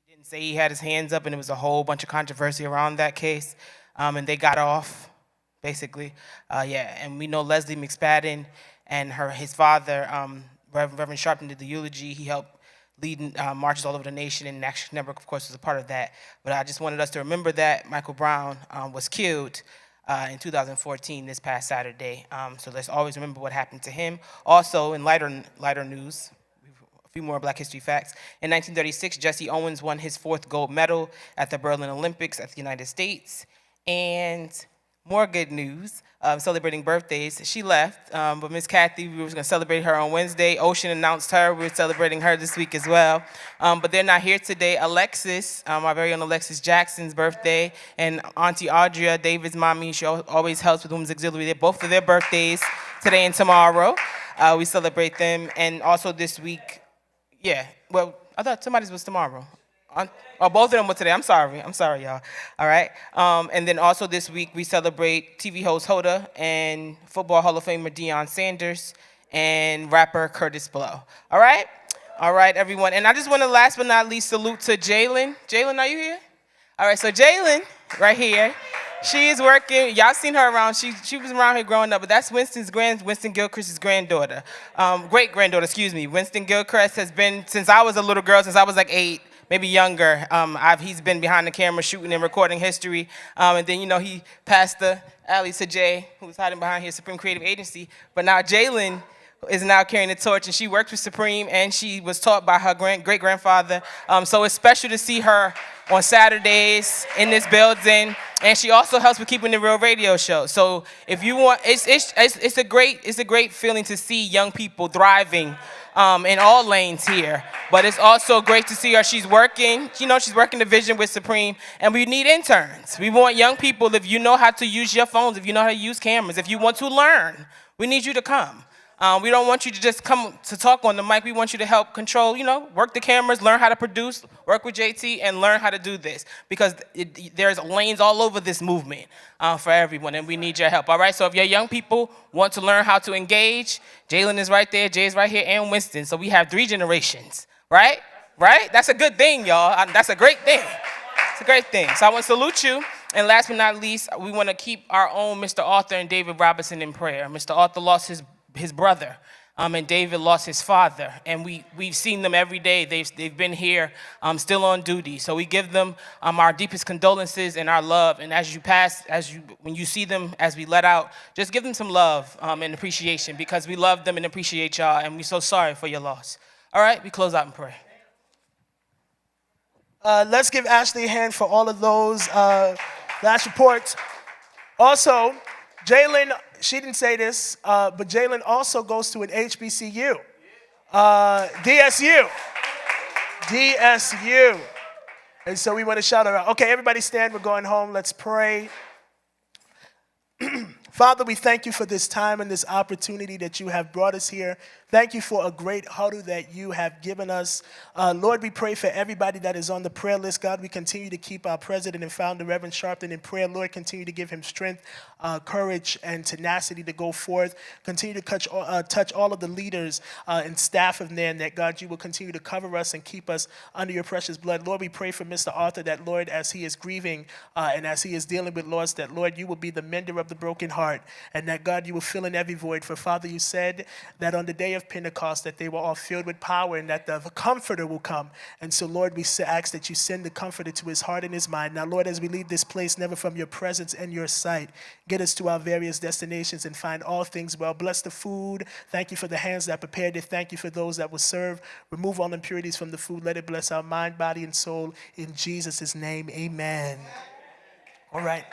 Didn't say he had his hands up, and there was a whole bunch of controversy around that case, and they got off basically. Yeah, and we know Leslie McSpadden and his father, Reverend Sharpton, did the eulogy. He helped lead marches all over the nation, and Action Network, of course, was a part of that. But I just wanted us to remember that Michael Brown was killed in 2014, this past Saturday. So let's always remember what happened to him. Also, in lighter news, a few more Black History facts. In 1936, Jesse Owens won his 4th gold medal at the Berlin Olympics at the United States. And more good news, celebrating birthdays. She left, but Miss Kathy, we were going to celebrate her on Wednesday. Ocean announced her. We're celebrating her this week as well. But they're not here today. Alexis, our very own Alexis Jackson's birthday, and Auntie Audria, David's mommy, she always helps with Women's Auxiliary. They're both of their birthdays, today and tomorrow. We celebrate them. And also this week, yeah, well, I thought somebody's was tomorrow. Both of them were today. I'm sorry, y'all. All right. And then also this week we celebrate TV host Hoda and Football Hall of Famer Deion Sanders and rapper Curtis Blow. All right, everyone. And I just want to, last but not least, salute to Jalen. Jalen, are you here? All right. So Jalen, right here. She is working. Y'all seen her around. She was around here growing up, but that's Winston Gilchrist's granddaughter, great granddaughter. Excuse me. Winston Gilchrist has been since I was a little girl, since I was like 8. Maybe younger. He's been behind the camera shooting and recording history. And then, he passed the alley to Jay, who's hiding behind here, Supreme Creative Agency. But now Jalen is now carrying the torch, and she works with Supreme, and she was taught by her great-grandfather. So it's special to see her on Saturdays in this building. And she also helps with keeping the real radio show. So if you want, it's a great feeling to see young people thriving in all lanes here. But it's also great to see her. She's working, she's working the vision with Supreme, and we need interns. We want young people, if you know how to use your phones, if you know how to use cameras, if you want to learn, we need you to come. We don't want you to just come to talk on the mic. We want you to help control, work the cameras, learn how to produce, work with JT, and learn how to do this. Because there's lanes all over this movement for everyone, and we need your help, all right? So if your young people want to learn how to engage, Jalen is right there, Jay's right here, and Winston. So we have 3 generations, right? Right? That's a good thing, y'all. That's a great thing. It's a great thing. So I want to salute you. And last but not least, we want to keep our own Mr. Arthur and David Robinson in prayer. Mr. Arthur lost his brother, and David lost his father, and we've seen them every day. They've been here, still on duty. So we give them our deepest condolences and our love. And when you see them as we let out, just give them some love and appreciation, because we love them and appreciate y'all, and we're so sorry for your loss. All right, we close out in prayer. Let's give Ashley a hand for all of those last reports. Also, Jalen, she didn't say this, but Jalen also goes to an HBCU, DSU. And so we want to shout her out. Okay, everybody stand. We're going home. Let's pray. Father, we thank you for this time and this opportunity that you have brought us here. Thank you for a great huddle that you have given us. Lord, we pray for everybody that is on the prayer list. God, we continue to keep our president and founder, Reverend Sharpton, in prayer. Lord, continue to give him strength, courage, and tenacity to go forth. Continue to touch all of the leaders and staff of NAN, that, God, you will continue to cover us and keep us under your precious blood. Lord, we pray for Mr. Arthur, that, Lord, as he is grieving and as he is dealing with loss, that, Lord, you will be the mender of the broken heart, and that, God, you will fill in every void. For, Father, you said that on the day of Pentecost that they were all filled with power and that the Comforter will come. And so, Lord, we ask that you send the Comforter to his heart and his mind. Now, Lord, as we leave this place, never from your presence and your sight, get us to our various destinations and find all things well. Bless the food. Thank you for the hands that prepared it. Thank you for those that will serve. Remove all impurities from the food. Let it bless our mind, body, and soul. In Jesus' name, amen. All right.